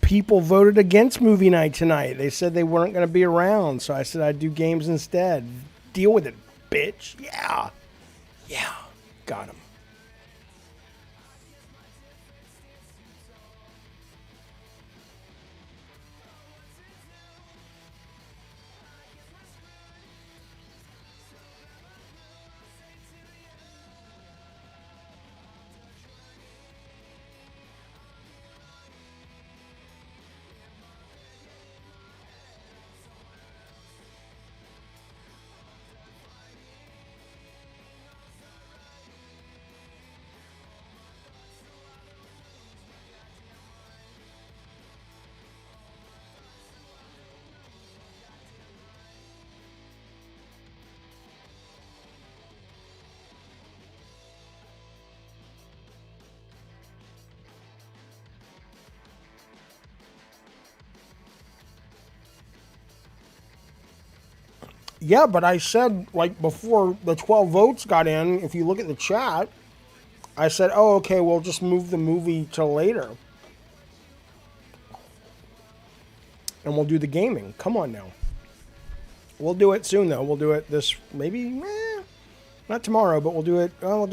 people voted against movie night tonight. They said they weren't going to be around, so I said I'd do games instead. Deal with it, bitch. Yeah. Yeah. Got him. Yeah, but I said, like, before the 12 votes got in, if you look at the chat, I said, oh, okay, we'll just move the movie till later. And we'll do the gaming. Come on now. We'll do it soon, though. We'll do it this, maybe, not tomorrow, but we'll do it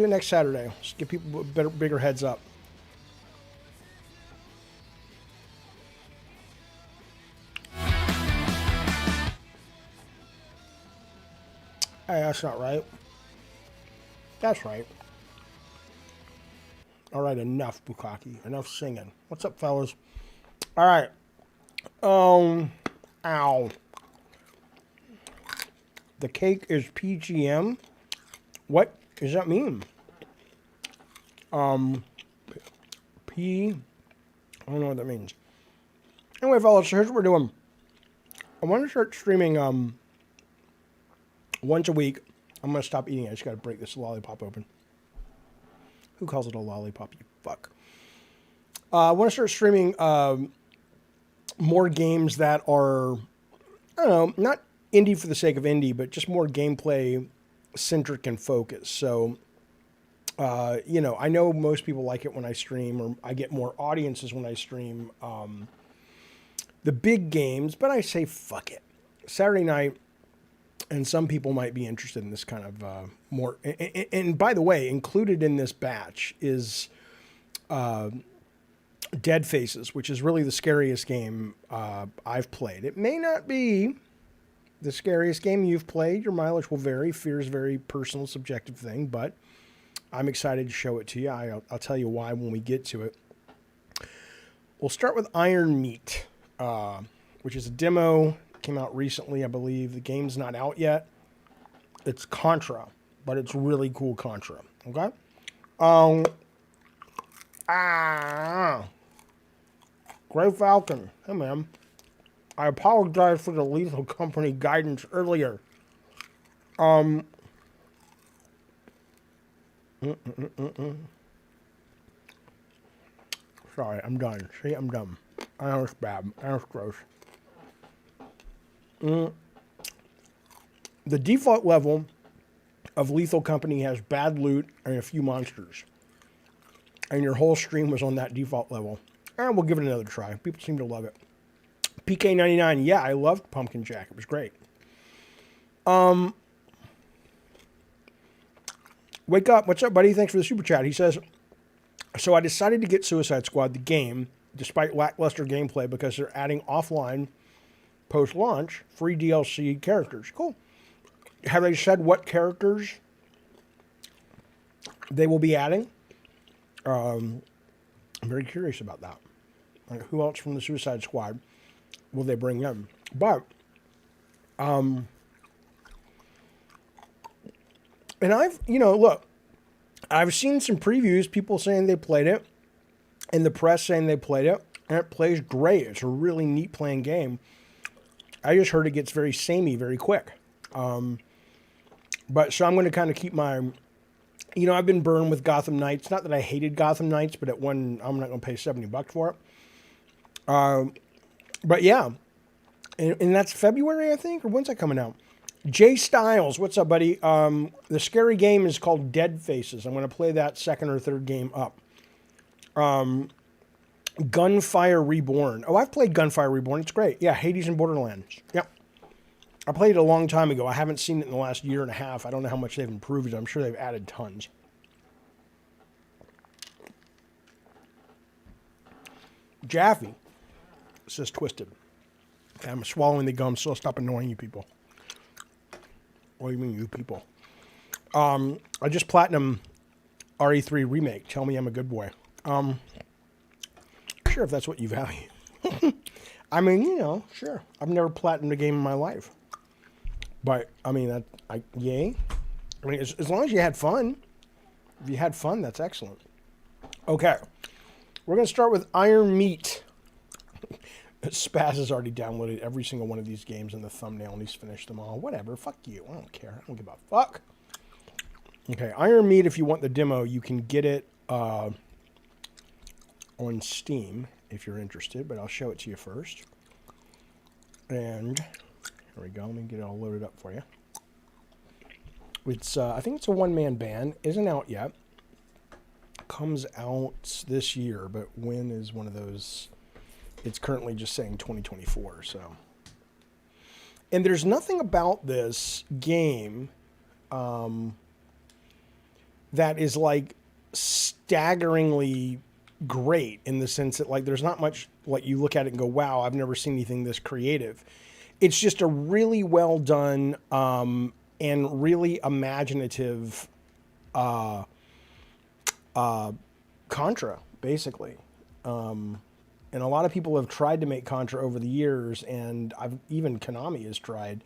next Saturday. Just give people a better, bigger heads up. Hey, that's not right. That's right. All right, enough, Bukaki. Enough singing. What's up, fellas? All right. Ow. The cake is PGM. What does that mean? P. I don't know what that means. Anyway, fellas, so here's what we're doing. I want to start streaming once a week. I'm going to stop eating it. I just got to break this lollipop open. Who calls it a lollipop, you fuck? I want to start streaming more games that are, I don't know, not indie for the sake of indie, but just more gameplay centric and focused. So, you know, I know most people like it when I stream, or I get more audiences when I stream the big games, but I say fuck it. Saturday night, and some people might be interested in this kind of more. And by the way, included in this batch is Dead Faces, which is really the scariest game I've played. It may not be the scariest game you've played. Your mileage will vary. Fear is a very personal, subjective thing, but I'm excited to show it to you. I'll tell you why when we get to it. We'll start with Iron Meat, which is a demo. Came out recently, I believe. The game's not out yet. It's Contra, but it's really cool Contra. Okay? Gray Falcon. Hey, man. I apologize for the Lethal Company guidance earlier. Sorry, I'm done. See, I'm done. I know it's bad. I know it's gross. The default level of Lethal Company has bad loot and a few monsters. And your whole stream was on that default level. And we'll give it another try. People seem to love it. PK99, yeah, I loved Pumpkin Jack. It was great. Wake Up. What's up, buddy? Thanks for the super chat. He says, so I decided to get Suicide Squad, the game, despite lackluster gameplay, because they're adding offline post-launch free DLC characters. Cool. Have they said what characters they will be adding? I'm very curious about that. Like, who else from the Suicide Squad will they bring in? But, and I've, you know, look, I've seen some previews, people saying they played it, and the press saying they played it, and it plays great. It's a really neat playing game. I just heard it gets very samey very quick. But so I'm going to kind of keep my, you know, I've been burned with Gotham Knights. Not that I hated Gotham Knights, but at one, I'm not going to pay $70 for it. But yeah, and that's February, I think, or when's that coming out? Jay Styles, what's up, buddy? The scary game is called Dead Faces. I'm going to play that second or third game up. Gunfire Reborn. Oh, I've played Gunfire Reborn. It's great. Yeah, Hades and Borderlands. Yep. I played it a long time ago. I haven't seen it in the last year and a half. I don't know how much they've improved it. I'm sure they've added tons. Jaffe says Twisted. Okay, I'm swallowing the gum, so I'll stop annoying you people. What do you mean, you people? I just platinum RE3 remake. Tell me I'm a good boy. Sure, if that's what you value. I mean, you know, sure. I've never platinumed a game in my life. But, I mean, yay. I mean, as long as you had fun. If you had fun, that's excellent. Okay. We're going to start with Iron Meat. Spaz has already downloaded every single one of these games in the thumbnail, and he's finished them all. Whatever. Fuck you. I don't care. I don't give a fuck. Okay. Iron Meat, if you want the demo, you can get it on Steam if you're interested, but I'll show it to you first. And here we go. Let me get it all loaded up for you. It's I think it's a one-man band. Isn't out yet. Comes out this year, but when is one of those? It's currently just saying 2024. So, and there's nothing about this game that is like staggeringly great in the sense that like there's not much like you look at it and go, wow, I've never seen anything this creative. It's just a really well done and really imaginative Contra, basically. And a lot of people have tried to make Contra over the years, and even Konami has tried,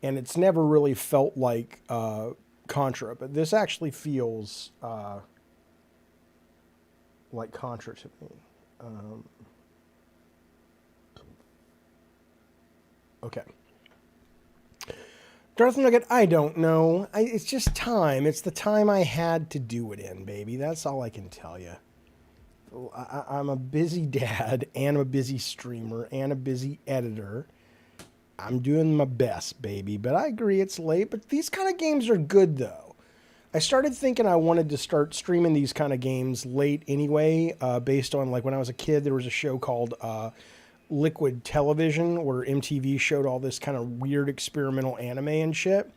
and it's never really felt like Contra. But this actually feels like Contra to me. Okay. Darth Nugget, I don't know. It's just time. It's the time I had to do it in, baby. That's all I can tell you. I'm a busy dad, and I'm a busy streamer, and a busy editor. I'm doing my best, baby. But I agree it's late. But these kind of games are good, though. I started thinking I wanted to start streaming these kind of games late anyway, based on, like, when I was a kid, there was a show called Liquid Television where MTV showed all this kind of weird experimental anime and shit.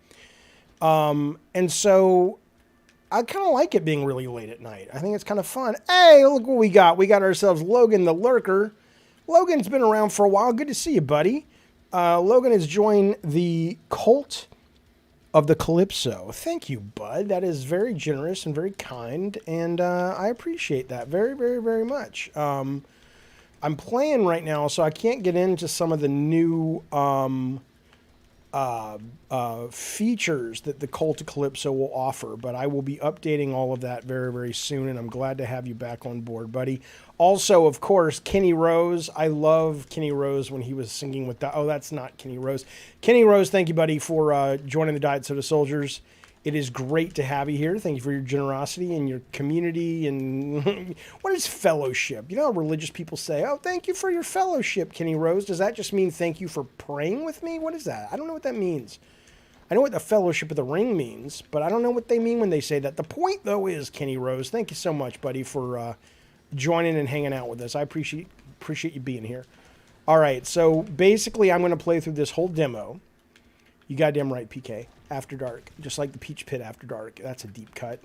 And so I kind of like it being really late at night. I think it's kind of fun. Hey, look what we got. We got ourselves Logan the Lurker. Logan's been around for a while. Good to see you, buddy. Logan has joined the cult of the Calypso. Thank you, bud. That is very generous and very kind, and I appreciate that very, very, very much. I'm playing right now, so I can't get into some of the new features that the Cult of Calypso will offer, but I will be updating all of that very, very soon, and I'm glad to have you back on board, buddy. Also, of course, Kenny Rose. I love Kenny Rose when he was singing with the... Oh, that's not Kenny Rose. Kenny Rose, thank you, buddy, for joining the Diet Soda Soldiers. It is great to have you here. Thank you for your generosity and your community. And what is fellowship? You know how religious people say, oh, thank you for your fellowship, Kenny Rose. Does that just mean thank you for praying with me? What is that? I don't know what that means. I know what the Fellowship of the Ring means, but I don't know what they mean when they say that. The point, though, is, Kenny Rose, thank you so much, buddy, for joining and hanging out with us. I appreciate you being here. All right, so basically I'm going to play through this whole demo. You goddamn right, PK. After Dark, just like the Peach Pit After Dark. That's a deep cut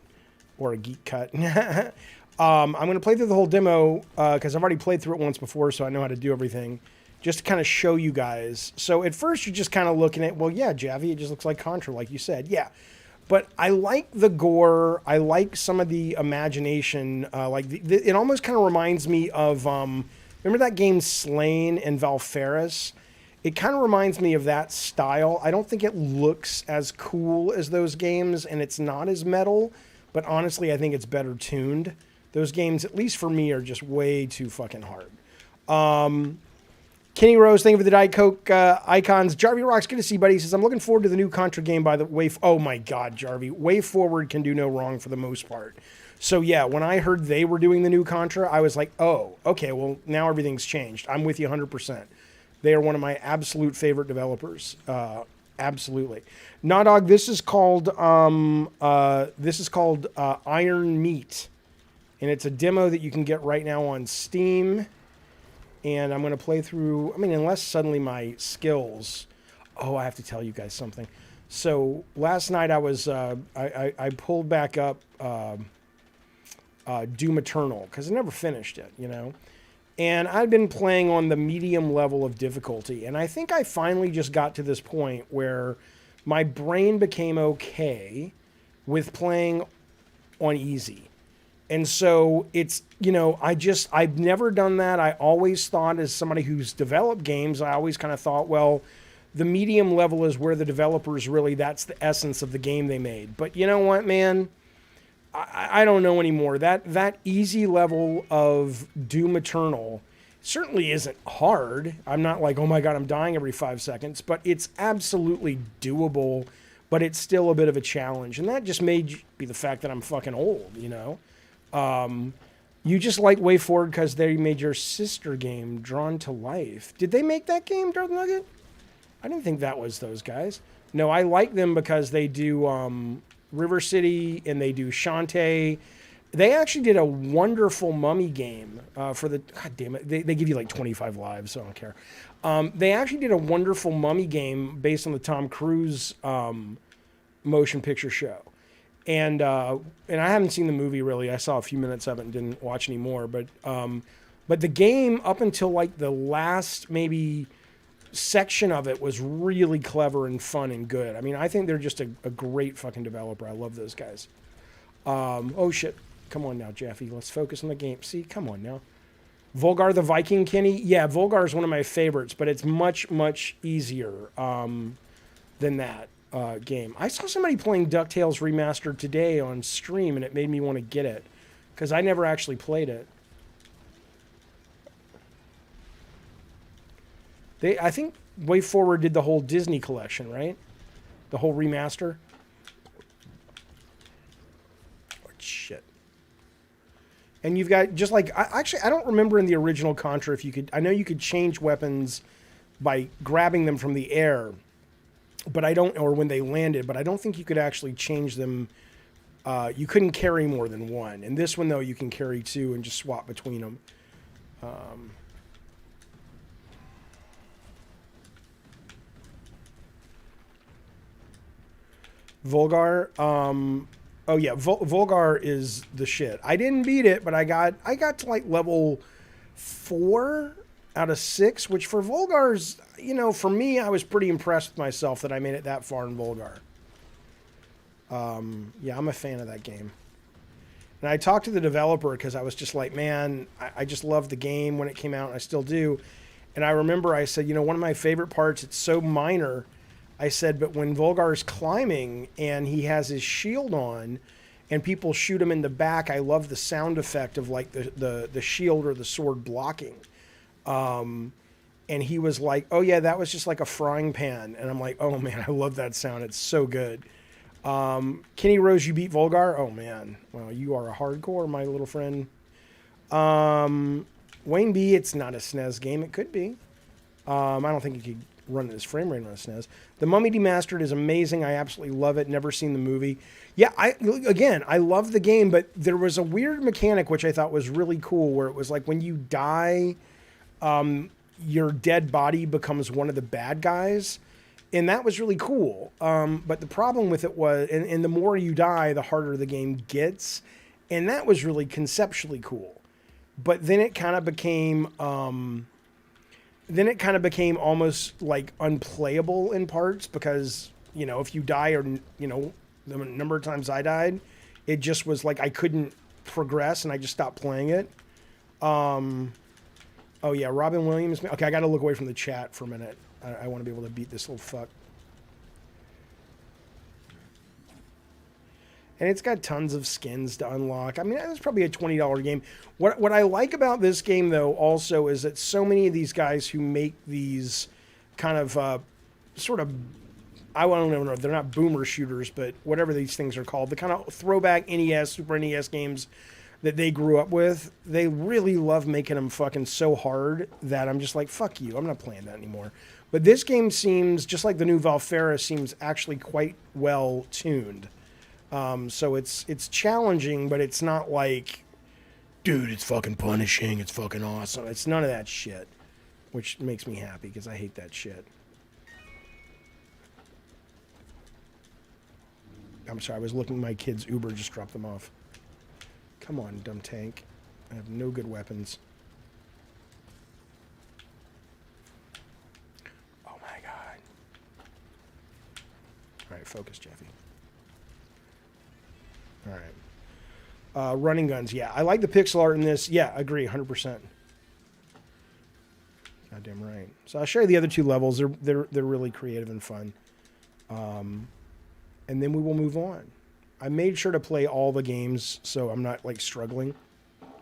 or a geek cut. I'm going to play through the whole demo because I've already played through it once before, so I know how to do everything. Just to kind of show you guys. So at first you're just kind of looking at, well, yeah, Jaffe, it just looks like Contra, like you said. Yeah. But I like the gore. I like some of the imagination. It almost kind of reminds me of, remember that game Slain and Valfaris? It kind of reminds me of that style. I don't think it looks as cool as those games, and it's not as metal, but honestly, I think it's better tuned. Those games, at least for me, are just way too fucking hard. Kenny Rose, thank you for the Diet Coke icons. Jarvie Rocks, good to see you, buddy. He says, I'm looking forward to the new Contra game by the way. Oh my God, Jarvie. Way Forward can do no wrong for the most part. So yeah, when I heard they were doing the new Contra, I was like, oh, okay, well, now everything's changed. I'm with you 100%. They are one of my absolute favorite developers. Absolutely. Nawdog, this is called Iron Meat. And it's a demo that you can get right now on Steam. and I'm going to play through. I mean, unless suddenly my skills. Oh, I have to tell you guys something. So last night I was I pulled back up Doom Eternal because I never finished it, you know. And I'd been playing on the medium level of difficulty, and I think I finally just got to this point where my brain became okay with playing on easy. And so it's, you know, I've never done that. I always thought, as somebody who's developed games, I always kind of thought, well, the medium level is where the developers really, that's the essence of the game they made. But you know what, man? I don't know anymore. That easy level of Doom Eternal certainly isn't hard. I'm not like, oh my God, I'm dying every 5 seconds, but it's absolutely doable, but it's still a bit of a challenge. And that just may be the fact that I'm fucking old, you know? You just like Way Forward because they made your sister game Drawn to Life. Did they make that game, Darth Nugget? I didn't think that was those guys. No, I like them because they do River City and they do Shantae. They actually did a wonderful Mummy game for the... God damn it. They give you like 25 lives, so I don't care. They actually did a wonderful Mummy game based on the Tom Cruise motion picture show. And I haven't seen the movie really. I saw a few minutes of it and didn't watch any more. But the game, up until like the last maybe section of it, was really clever and fun and good. I mean, I think they're just a great fucking developer. I love those guys. Oh shit. Come on now, Jaffe. Let's focus on the game. See, come on now. Volgar the Viking, Kenny? Yeah, Volgar is one of my favorites, but it's much, much easier than that game. I saw somebody playing DuckTales Remastered today on stream, and it made me want to get it, because I never actually played it. I think Way Forward did the whole Disney collection, right? The whole remaster. Oh, shit. And you've got, just like, actually, I don't remember in the original Contra if you could, I know you could change weapons by grabbing them from the air, but I don't, or when they landed, but I don't think you could actually change them. You couldn't carry more than one. In this one, though, you can carry two and just swap between them. Volgar, oh yeah, Volgar is the shit. I didn't beat it, but I got to like level 4 out of 6, which for Volgar's, you know, for me, I was pretty impressed with myself that I made it that far in Volgar. Yeah, I'm a fan of that game. And I talked to the developer because I was just like, man, I just loved the game when it came out, and I still do. And I remember I said, you know, one of my favorite parts, it's so minor, I said, but when Volgar is climbing and he has his shield on and people shoot him in the back, I love the sound effect of like the shield or the sword blocking. And he was like, oh yeah, that was just like a frying pan. And I'm like, oh man, I love that sound. It's so good. Kenny Rose, you beat Volgar? Oh man. Well, you are a hardcore, my little friend. Wayne B, it's not a SNES game. It could be. I don't think you could run this frame rate on a SNES. The Mummy Demastered is amazing. I absolutely love it. Never seen the movie. Yeah, I love the game, but there was a weird mechanic which I thought was really cool, where it was like when you die, your dead body becomes one of the bad guys, and that was really cool. But the problem with it was, and the more you die, the harder the game gets, and that was really conceptually cool. But then it kind of became almost like unplayable in parts because, you know, if you die, or, you know, the number of times I died, it just was like I couldn't progress and I just stopped playing it. Oh yeah, Robin Williams. Okay, I got to look away from the chat for a minute. I want to be able to beat this little fuck. And it's got tons of skins to unlock. I mean, it's probably a $20 game. What I like about this game, though, also is that so many of these guys who make these kind of sort of, I don't know, they're not boomer shooters, but whatever these things are called, the kind of throwback NES, Super NES games that they grew up with, they really love making them fucking so hard that I'm just like, fuck you, I'm not playing that anymore. But this game seems, just like the new Valfera, seems actually quite well tuned. So it's challenging, but it's not like, dude, it's fucking punishing, it's fucking awesome. It's none of that shit. which makes me happy because I hate that shit. I'm sorry, I was looking at my kids' Uber, just dropped them off. Come on, dumb tank. I have no good weapons. Oh my god. Alright, focus, Jaffe. Alright. Running guns, yeah. I like the pixel art in this. Yeah, agree, 100%. Goddamn right. So I'll show you the other two levels. They're really creative and fun. And then we will move on. I made sure to play all the games so I'm not like struggling,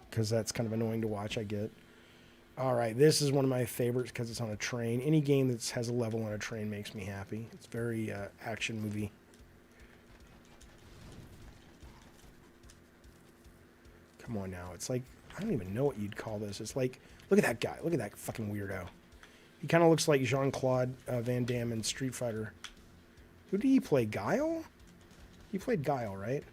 because that's kind of annoying to watch, I get. All right, this is one of my favorites because it's on a train. Any game that has a level on a train makes me happy. It's very action movie. Come on now. It's like, I don't even know what you'd call this. It's like, look at that guy. Look at that fucking weirdo. He kind of looks like Jean-Claude Van Damme in Street Fighter. Who did he play? Guile? He played Guile, right?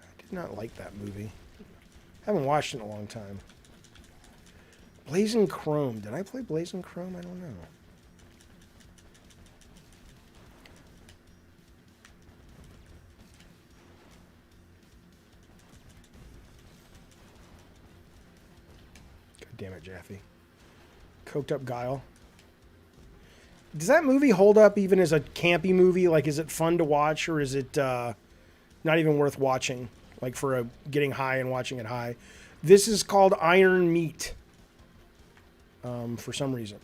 I did not like that movie. Haven't watched it in a long time. Blazing Chrome. Did I play Blazing Chrome? I don't know. God damn it, Jaffe. Coked up Guile. Does that movie hold up even as a campy movie? Like, is it fun to watch, or is it not even worth watching? Like, for getting high and watching it high. This is called Iron Meat. For some reason.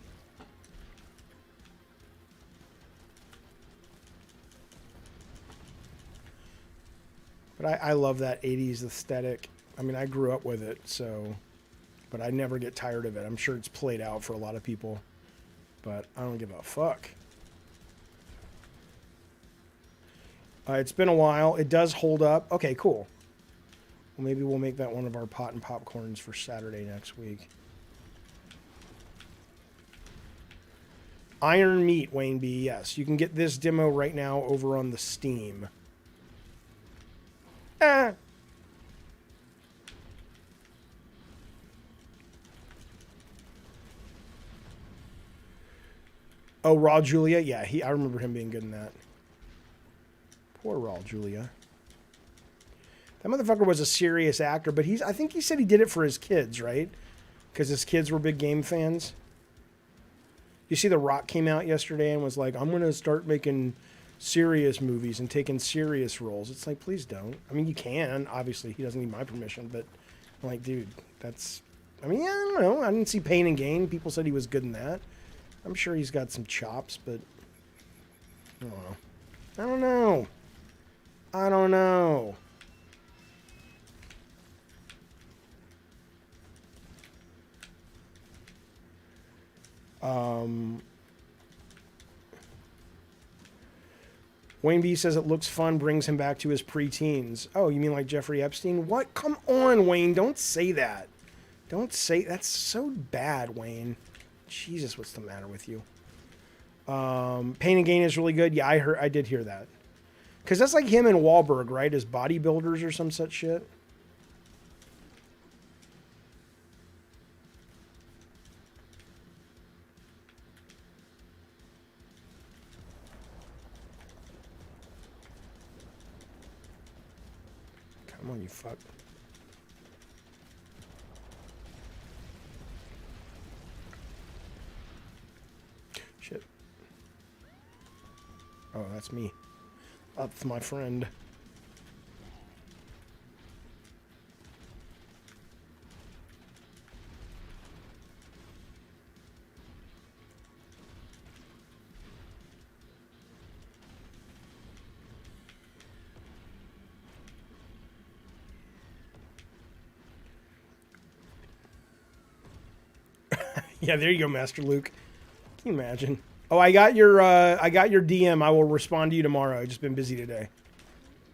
But I love that 80s aesthetic. I mean, I grew up with it, so... But I never get tired of it. I'm sure it's played out for a lot of people. But I don't give a fuck. It's been a while. It does hold up. Okay, cool. Well, maybe we'll make that one of our pot and popcorns for Saturday next week. Iron Meat, Wayne B. Yes, you can get this demo right now over on the Steam. Ah. Oh, Raul Julia? Yeah, I remember him being good in that. Poor Raul Julia. That motherfucker was a serious actor, but I think he said he did it for his kids, right? Because his kids were big game fans. You see The Rock came out yesterday and was like, I'm going to start making serious movies and taking serious roles. It's like, please don't. I mean, you can. Obviously, he doesn't need my permission, but I'm like, dude, that's... I mean, yeah, I don't know. I didn't see Pain and Gain. People said he was good in that. I'm sure he's got some chops, but I don't know. I don't know. I don't know. Wayne B says it looks fun, brings him back to his preteens. Oh, you mean like Jeffrey Epstein? What? Come on, Wayne. Don't say that. Don't say... That's so bad, Wayne. Jesus, what's the matter with you? Pain and Gain is really good. Yeah, I did hear that. Because that's like him and Wahlberg, right? As bodybuilders or some such shit. Come on, you fuck. Shit. Oh, that's me. That's my friend. Yeah, there you go, Master Luke. Can you imagine? Oh, I got your DM. I will respond to you tomorrow. I've just been busy today,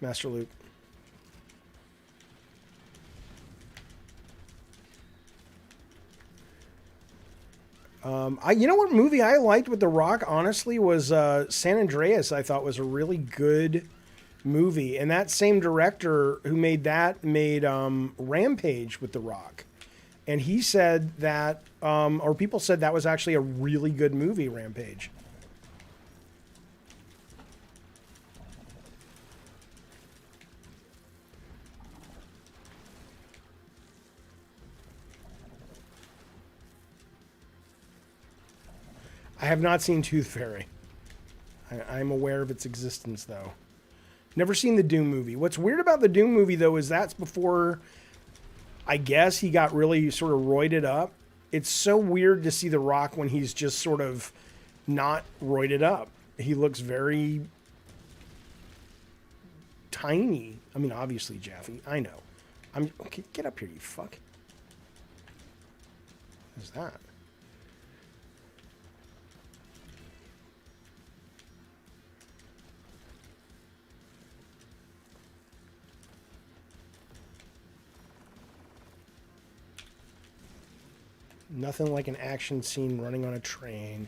Master Luke. You know what movie I liked with The Rock, honestly, was San Andreas. I thought was a really good movie. And that same director who made that made Rampage with The Rock. And he said that, or people said that was actually a really good movie, Rampage. I have not seen Tooth Fairy. I'm aware of its existence, though. Never seen the Doom movie. What's weird about the Doom movie, though, is that's before, I guess, he got really sort of roided up. It's so weird to see The Rock when he's just sort of not roided up. He looks very tiny. I mean, obviously, Jaffe. I know. Okay, get up here, you fuck. What is that? Nothing like an action scene running on a train.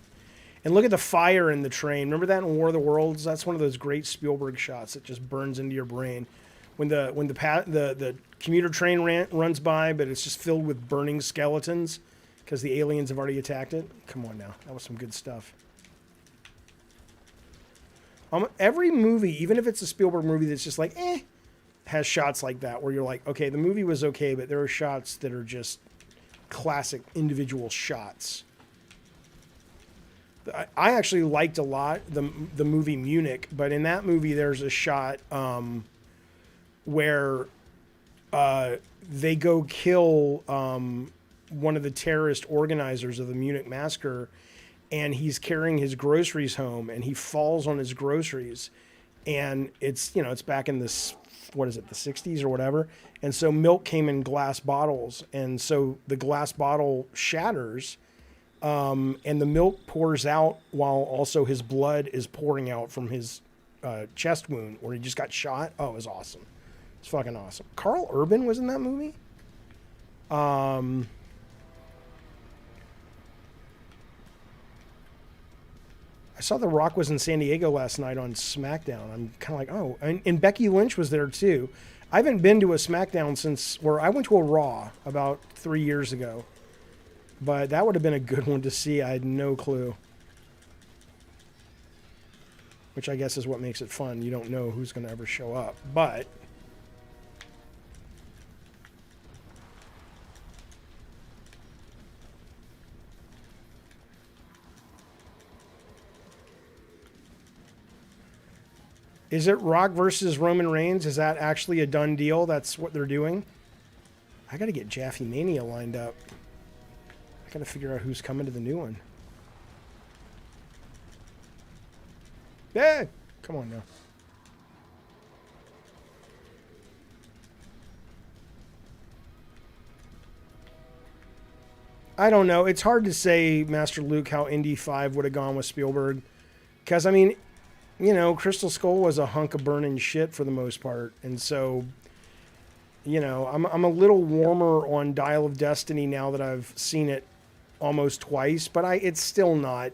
And look at the fire in the train. Remember that in War of the Worlds? That's one of those great Spielberg shots that just burns into your brain. When the commuter train runs by, but it's just filled with burning skeletons because the aliens have already attacked it. Come on now. That was some good stuff. Every movie, even if it's a Spielberg movie that's just like, has shots like that where you're like, okay, the movie was okay, but there are shots that are just classic individual shots. I actually liked a lot the movie Munich, but in that movie there's a shot where they go kill one of the terrorist organizers of the Munich massacre, and he's carrying his groceries home, and he falls on his groceries, and it's back in this, what is it, the 60s or whatever. And so milk came in glass bottles. And so the glass bottle shatters, and the milk pours out while also his blood is pouring out from his chest wound where he just got shot. Oh, it was awesome. It's fucking awesome. Carl Urban was in that movie. I saw The Rock was in San Diego last night on SmackDown. I'm kind of like, oh, and Becky Lynch was there too. I haven't been to a SmackDown since, where I went to a Raw about 3 years ago. But that would have been a good one to see. I had no clue. Which I guess is what makes it fun. You don't know who's going to ever show up. But is it Rock versus Roman Reigns? Is that actually a done deal? That's what they're doing? I got to get Jaffe Mania lined up. I got to figure out who's coming to the new one. Yeah, come on now. I don't know. It's hard to say, Master Luke, how Indy 5 would have gone with Spielberg. Because, I mean, Crystal Skull was a hunk of burning shit for the most part. And so, I'm a little warmer on Dial of Destiny now that I've seen it almost twice. But it's still not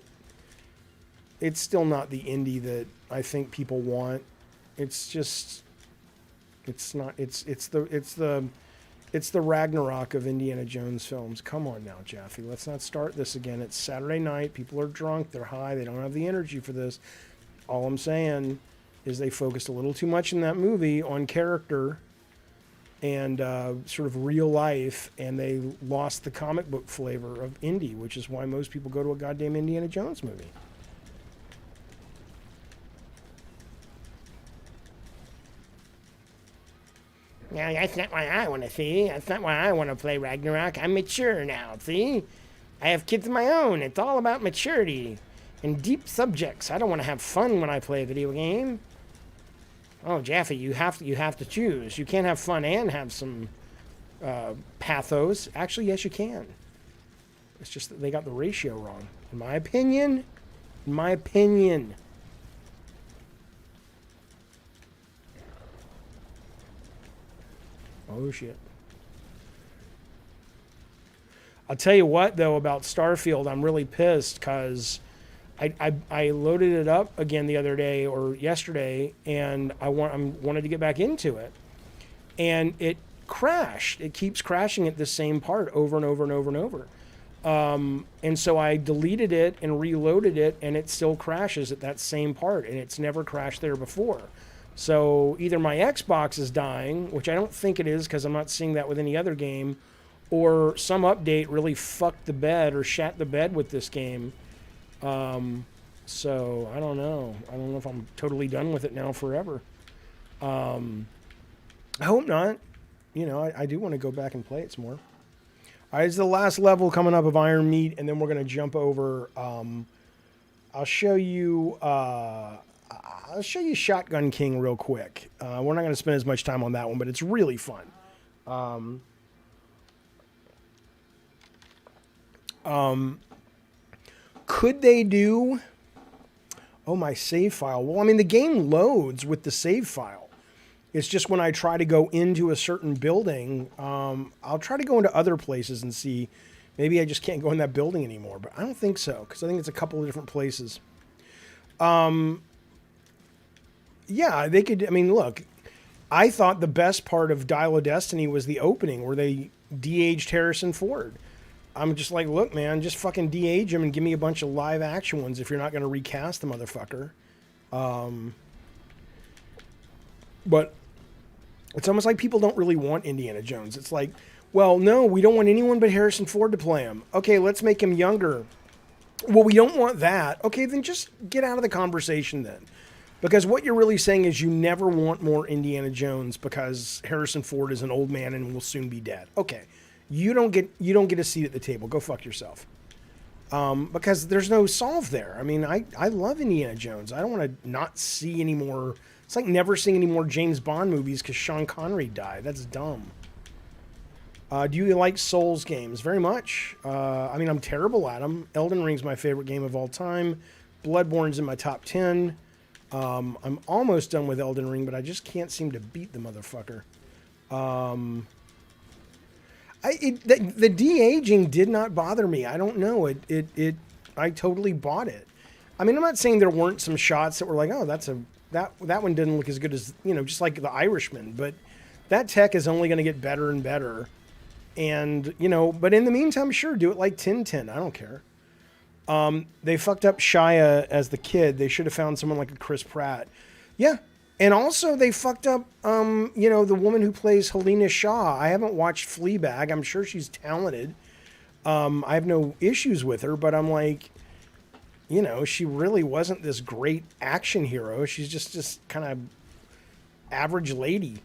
the Indy that I think people want. It's the Ragnarok of Indiana Jones films. Come on now, Jaffe. Let's not start this again. It's Saturday night. People are drunk. They're high. They don't have the energy for this. All I'm saying is they focused a little too much in that movie on character and sort of real life, and they lost the comic book flavor of Indy, which is why most people go to a goddamn Indiana Jones movie. Yeah, that's not what I want to see. That's not why I want to play Ragnarok. I'm mature now, see? I have kids of my own. It's all about maturity and deep subjects. I don't want to have fun when I play a video game. Oh, Jaffe, you have to choose. You can't have fun and have some pathos. Actually, yes, you can. It's just that they got the ratio wrong. In my opinion. Oh, shit. I'll tell you what, though, about Starfield, I'm really pissed because I loaded it up again the other day or yesterday, and I wanted to get back into it. And it crashed. It keeps crashing at the same part over and over and over and over. And so I deleted it and reloaded it, and it still crashes at that same part, and it's never crashed there before. So either my Xbox is dying, which I don't think it is because I'm not seeing that with any other game, or some update really fucked the bed or shat the bed with this game. So I don't know. I don't know if I'm totally done with it now forever. I hope not. You know, I do want to go back and play it some more. All right, it's the last level coming up of Iron Meat, and then we're going to jump over. I'll show you Shotgun King real quick. We're not going to spend as much time on that one, but it's really fun. Could they do... Oh, my save file. Well, I mean, the game loads with the save file. It's just when I try to go into a certain building, I'll try to go into other places and see. Maybe I just can't go in that building anymore, but I don't think so, because I think it's a couple of different places. Yeah, they could... I mean, look, I thought the best part of Dial of Destiny was the opening where they de-aged Harrison Ford. I'm just like, look, man, just fucking de-age him and give me a bunch of live action ones if you're not going to recast the motherfucker. But it's almost like people don't really want Indiana Jones. It's like, well, no, we don't want anyone but Harrison Ford to play him. Okay, let's make him younger. Well, we don't want that. Okay, then just get out of the conversation then. Because what you're really saying is you never want more Indiana Jones because Harrison Ford is an old man and will soon be dead. Okay. You don't get a seat at the table. Go fuck yourself. Because there's no solve there. I mean, I love Indiana Jones. I don't want to not see any more. It's like never seeing any more James Bond movies because Sean Connery died. That's dumb. Do you like Souls games? Very much. I mean, I'm terrible at them. Elden Ring's my favorite game of all time. Bloodborne's in my top 10. I'm almost done with Elden Ring, but I just can't seem to beat the motherfucker. The de-aging did not bother me. I don't know. I totally bought it. I mean, I'm not saying there weren't some shots that were like, oh, that one didn't look as good as, you know, just like The Irishman, but that tech is only going to get better and better. And, you know, but in the meantime, sure, do it like Tintin. I don't care. They fucked up Shia as the kid. They should have found someone like a Chris Pratt. Yeah. And also they fucked up, you know, the woman who plays Helena Shaw. I haven't watched Fleabag. I'm sure she's talented. I have no issues with her, but I'm like, you know, she really wasn't this great action hero. She's just this kind of average lady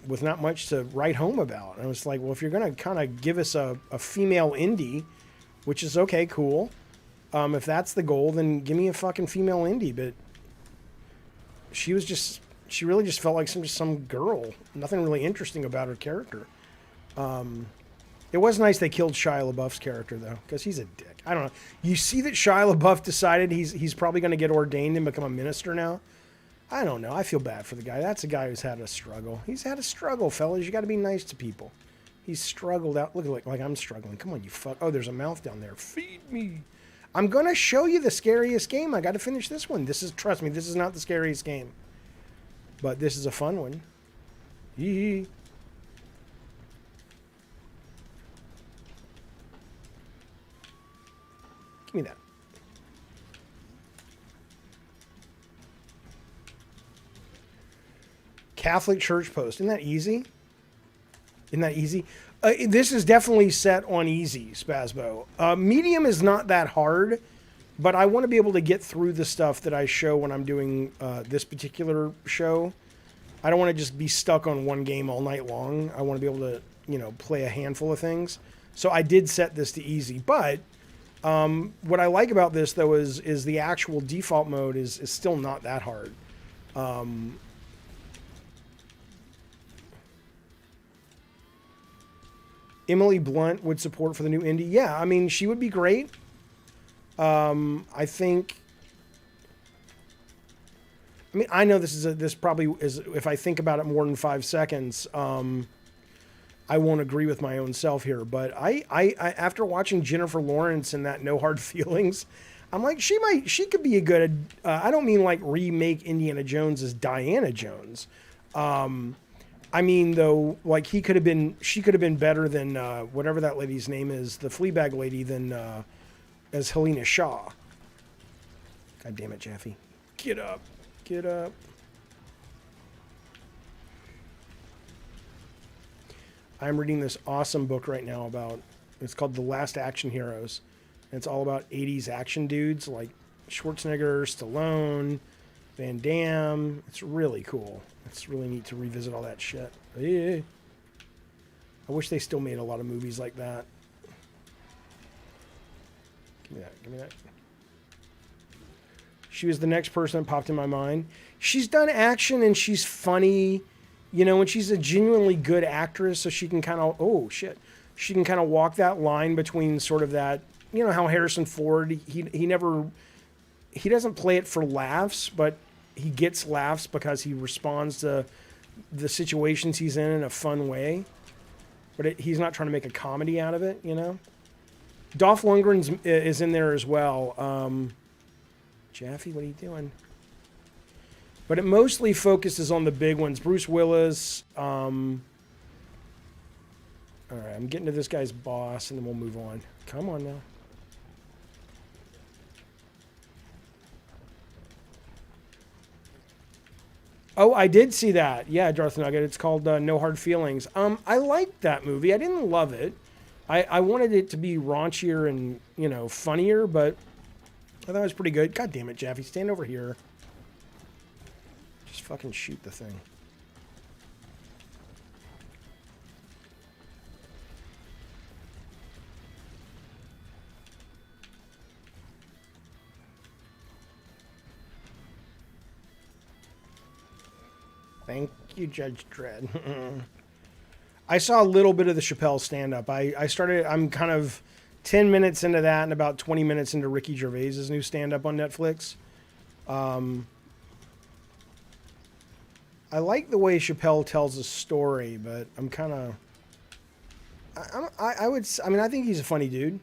with not much to write home about. And I was like, well, if you're going to kind of give us a female indie, which is okay, cool. If that's the goal, then give me a fucking female indie. But she really just felt like some girl. Nothing really interesting about her character. It was nice they killed Shia LaBeouf's character, though, because he's a dick. I don't know. You see that Shia LaBeouf decided he's probably going to get ordained and become a minister now? I don't know. I feel bad for the guy. That's a guy who's had a struggle. He's had a struggle, fellas. You got to be nice to people. He's struggled out. Look like I'm struggling. Come on, you fuck. Oh, there's a mouth down there. Feed me. I'm going to show you the scariest game. I got to finish this one. Trust me, this is not the scariest game. But this is a fun one. Yee. Give me that. Catholic Church Post. Isn't that easy? Isn't that easy? This is definitely set on easy, Spasbo. Medium is not that hard, but I want to be able to get through the stuff that I show when I'm doing this particular show. I don't want to just be stuck on one game all night long. I want to be able to, you know, play a handful of things. So I did set this to easy, but what I like about this, though, is the actual default mode is still not that hard. Emily Blunt would support for the new indie. Yeah, I mean, she would be great. I think... I mean, I know this probably is, if I think about it more than 5 seconds, I won't agree with my own self here, but I after watching Jennifer Lawrence and that No Hard Feelings, I'm like, she could be a good, I don't mean like remake Indiana Jones as Diana Jones, I mean, though, like she could have been better than whatever that lady's name is, the Fleabag lady, than as Helena Shaw. God damn it, Jaffe. Get up. Get up. I'm reading this awesome book right now it's called The Last Action Heroes. And it's all about 80s action dudes like Schwarzenegger, Stallone, Van Damme. It's really cool. It's really neat to revisit all that shit. Yeah. I wish they still made a lot of movies like that. Give me that. Give me that. She was the next person that popped in my mind. She's done action and she's funny, you know, and she's a genuinely good actress, so she can kind of, oh shit, she can kind of walk that line between sort of that, you know, how Harrison Ford, he doesn't play it for laughs, but he gets laughs because he responds to the situations he's in a fun way. But he's not trying to make a comedy out of it, you know. Dolph Lundgren is in there as well. Jaffe, what are you doing? But it mostly focuses on the big ones. Bruce Willis. All right, I'm getting to this guy's boss, and then we'll move on. Come on now. Oh, I did see that. Yeah, Darth Nugget. It's called No Hard Feelings. I liked that movie. I didn't love it. I wanted it to be raunchier and, you know, funnier, but I thought it was pretty good. God damn it, Jaffe. Stand over here. Just fucking shoot the thing. Thank you, Judge Dredd. I saw a little bit of the Chappelle stand-up. I'm kind of 10 minutes into that and about 20 minutes into Ricky Gervais's new stand-up on Netflix. I like the way Chappelle tells a story, but I'm kind of... I think he's a funny dude.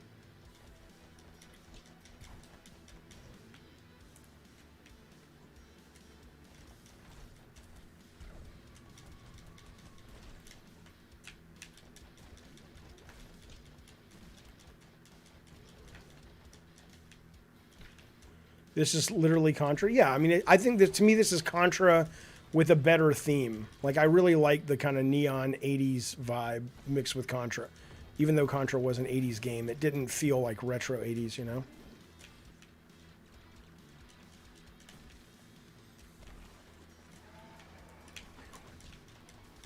This is literally Contra. Yeah, I mean, I think that to me this is Contra with a better theme. Like, I really like the kind of neon 80s vibe mixed with Contra. Even though Contra was an 80s game, it didn't feel like retro 80s, you know?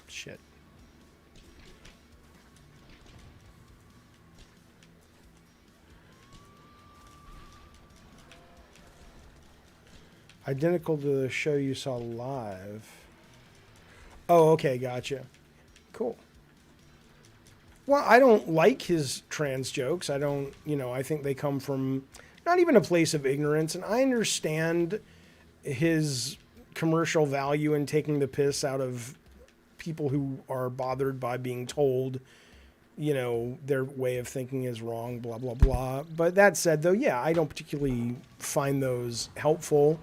Shit. Identical to the show you saw live. Oh, okay, gotcha. Cool. Well, I don't like his trans jokes. I don't, you know, I think they come from not even a place of ignorance. And I understand his commercial value in taking the piss out of people who are bothered by being told, you know, their way of thinking is wrong, blah, blah, blah. But that said, though, yeah, I don't particularly find those helpful.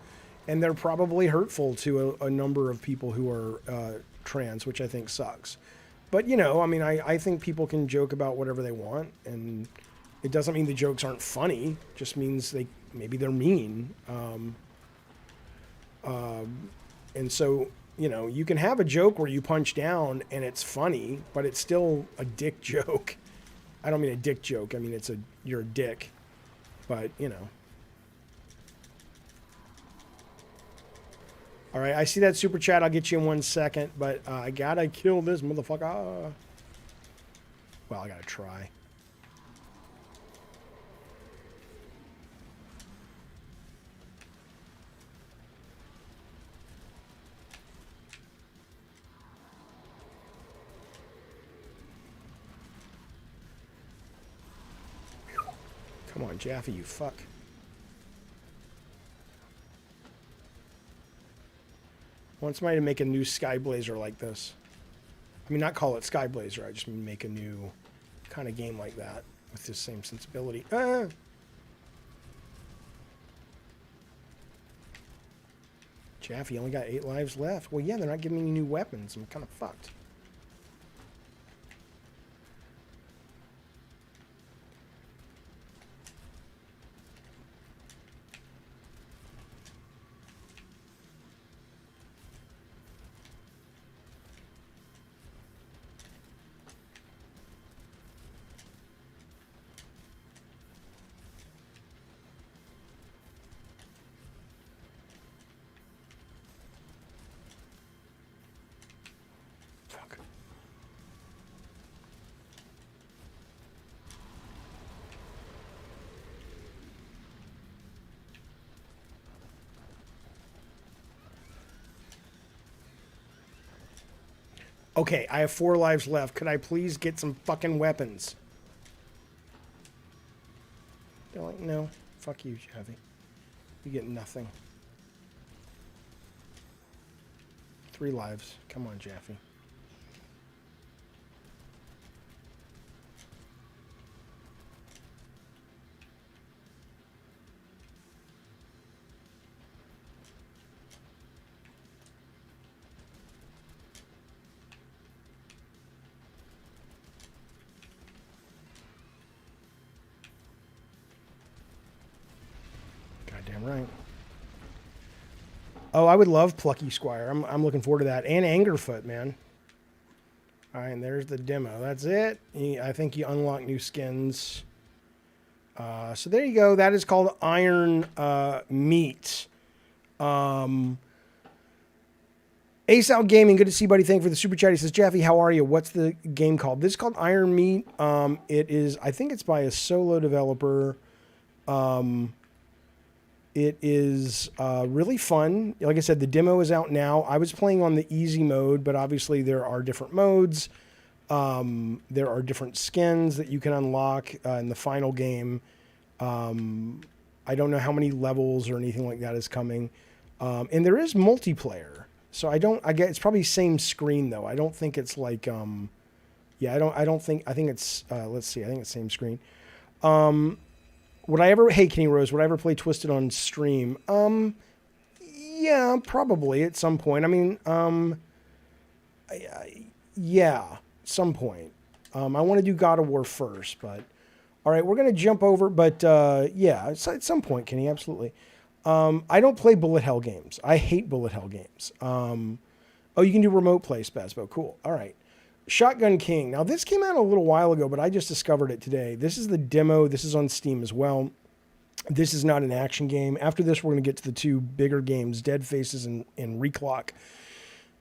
And they're probably hurtful to a number of people who are trans, which I think sucks. But, you know, I mean, I think people can joke about whatever they want. And it doesn't mean the jokes aren't funny. It just means maybe they're mean. And so, you know, you can have a joke where you punch down and it's funny, but it's still a dick joke. I don't mean a dick joke. I mean, you're a dick. But, you know. All right, I see that super chat. I'll get you in 1 second, but I gotta kill this motherfucker. Well, I gotta try. Come on, Jaffe, you fuck. I want somebody to make a new Sky Blazer like this. I mean, not call it Sky Blazer. I just mean make a new kind of game like that with this same sensibility. Jaffe, you only got 8 lives left. Well, yeah, they're not giving me new weapons. I'm kind of fucked. Okay, I have 4 lives left. Could I please get some fucking weapons? They're like, no. Fuck you, Jaffe. You get nothing. 3 lives. Come on, Jaffe. Goddamn right. Oh, I would love Plucky Squire. I'm looking forward to that. And Angerfoot, man. All right, and there's the demo. That's it. I think you unlock new skins. So there you go. That is called Iron Meat. Ace Out Gaming, good to see you, buddy. Thank you for the super chat. He says, Jaffe, how are you? What's the game called? This is called Iron Meat. It is, I think it's by a solo developer. It is really fun. Like I said, the demo is out now. I was playing on the easy mode, but obviously there are different modes. There are different skins that you can unlock in the final game. I don't know how many levels or anything like that is coming. And there is multiplayer. So I get it's probably same screen though. I don't think it's like yeah, I think it's let's see. I think it's same screen. Hey Kenny Rose, would I ever play Twisted on stream? Yeah, probably at some point. I mean, yeah, some point. I want to do God of War first, but all right, we're going to jump over, but yeah, at some point, Kenny, absolutely. I don't play bullet hell games. I hate bullet hell games. Oh, you can do remote play, Spazbo. Cool. All right. Shotgun King. Now, this came out a little while ago, but I just discovered it today. This is the demo. This is on Steam as well. This is not an action game. After this, we're going to get to the 2 bigger games, Dead Faces and RECLOCK.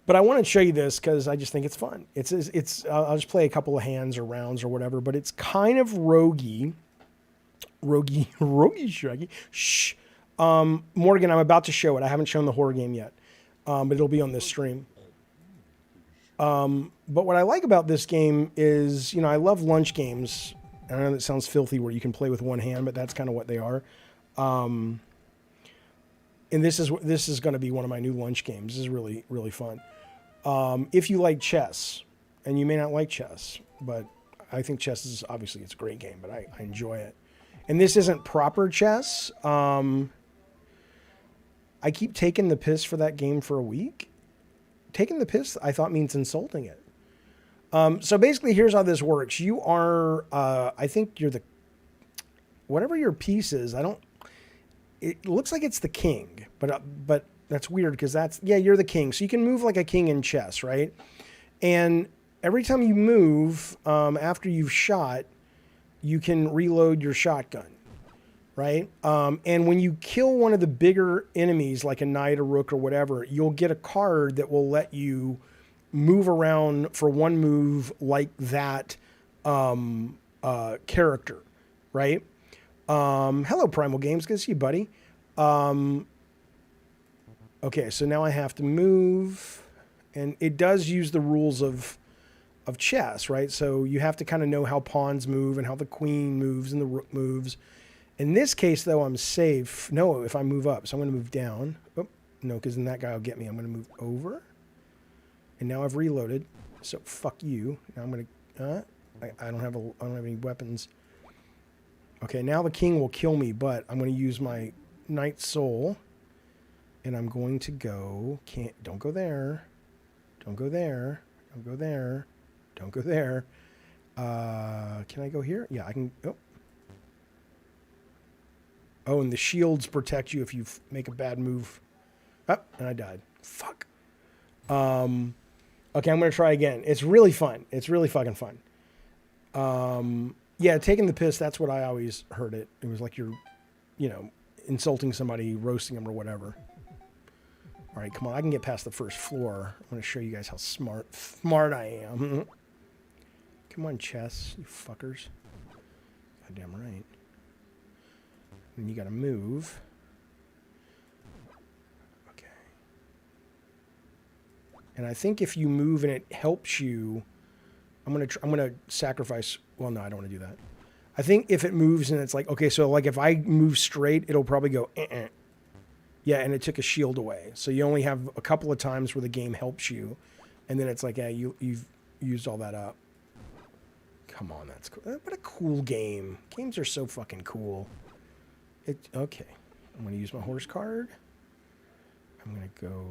But I want to show you this because I just think it's fun. I'll just play a couple of hands or rounds or whatever, but it's kind of roguey. Shaggy. Shh. Morgan, I'm about to show it. I haven't shown the horror game yet, but it'll be on this stream. But what I like about this game is, you know, I love lunch games. I know that sounds filthy where you can play with one hand, but that's kind of what they are. And this is going to be one of my new lunch games. This is really, really fun. If you like chess, and you may not like chess, but I think chess is obviously it's a great game, but I enjoy it. And this isn't proper chess. I keep taking the piss for that game for a week. Taking the piss, I thought, means insulting it. So basically, here's how this works. You are, I think you're whatever your piece is, it looks like it's the king, but that's weird because you're the king. So you can move like a king in chess, right? And every time you move, after you've shot, you can reload your shotgun, right? And when you kill one of the bigger enemies, like a knight or rook or whatever, you'll get a card that will let you move around for one move like that character, right? Hello, Primal Games. Good to see you, buddy. Okay, so now I have to move, and it does use the rules of chess, right? So you have to kind of know how pawns move and how the queen moves and the rook moves. In this case, though, I'm safe. No, if I move up, so I'm going to move down. Oh, no, because then that guy will get me. I'm going to move over. And now I've reloaded, so fuck you. Now I'm gonna. I don't have any weapons. Okay, now the king will kill me, but I'm going to use my knight soul, and I'm going to go. Don't go there. Don't go there. Don't go there. Don't go there. Can I go here? Yeah, I can. Oh, and the shields protect you if you make a bad move. Oh, and I died. Fuck. Okay, I'm going to try again. It's really fun. It's really fucking fun. Yeah, taking the piss, that's what I always heard it. It was like you're, insulting somebody, roasting them or whatever. All right, come on. I can get past the first floor. I'm going to show you guys how smart I am. Come on, chess, you fuckers. Goddamn right. And you got to move. And I think if you move and it helps you, I'm gonna sacrifice. Well, no, I don't want to do that. I think if it moves and it's like, okay, so like if I move straight, it'll probably go, yeah, and it took a shield away. So you only have a couple of times where the game helps you, and then it's like, yeah, you've used all that up. Come on, that's cool. What a cool game. Games are so fucking cool. Okay, I'm gonna use my horse card. I'm gonna go.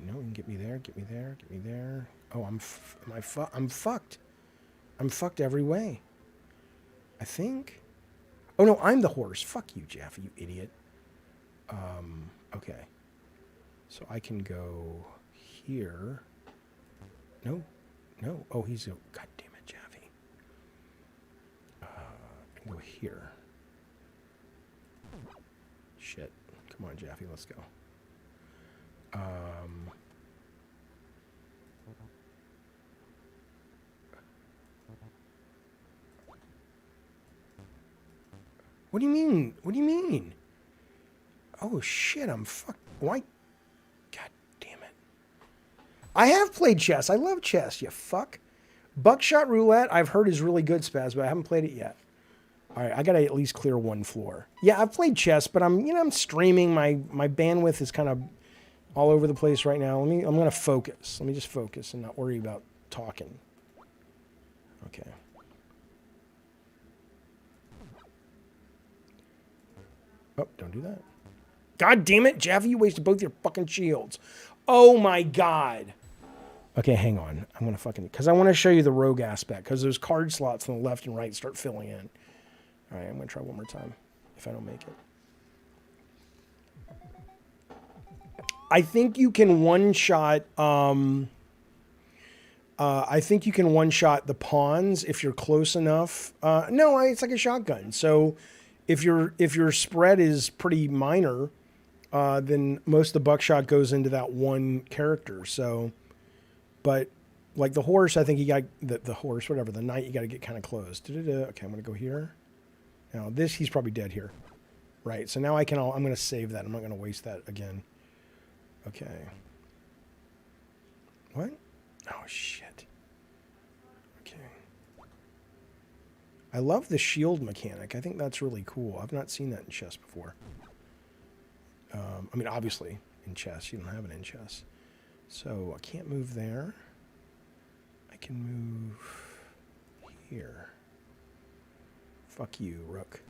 No, you can get me there, get me there, get me there. Oh, I'm fucked. I'm fucked every way. I think. Oh no, I'm the horse. Fuck you, Jaffe, you idiot. Okay. So I can go here. No. Oh, he's a. God damn it, Jaffe. I can go here. Shit. Come on, Jaffe, let's go. What do you mean? What do you mean? Oh shit, I'm fucked. Why? God damn it. I have played chess. I love chess, you fuck. Buckshot roulette, I've heard is really good, Spaz, but I haven't played it yet. All right, I gotta at least clear one floor. Yeah, I've played chess, but I'm streaming. My bandwidth is kind of all over the place right now. I'm gonna focus. Let me just focus and not worry about talking. Okay. Oh, don't do that. God damn it, Jaffe, you wasted both your fucking shields. Oh my god. Okay, hang on. I'm gonna fucking, because I want to show you the rogue aspect, because those card slots on the left and right start filling in. All right, I'm gonna try one more time if I don't make it. I think you can one-shot. I think you can one-shot the pawns if you're close enough. No, it's like a shotgun. So if your spread is pretty minor, then most of the buckshot goes into that one character. So, but like the horse, I think you got the horse, whatever, the knight, you got to get kind of close. Okay, I'm gonna go here. Now this, he's probably dead here, right? So now I'm gonna save that. I'm not gonna waste that again. Okay. What? Oh shit. Okay. I love the shield mechanic. I think that's really cool. I've not seen that in chess before. I mean, obviously, in chess. You don't have it in chess. So, I can't move there. I can move here. Fuck you, rook.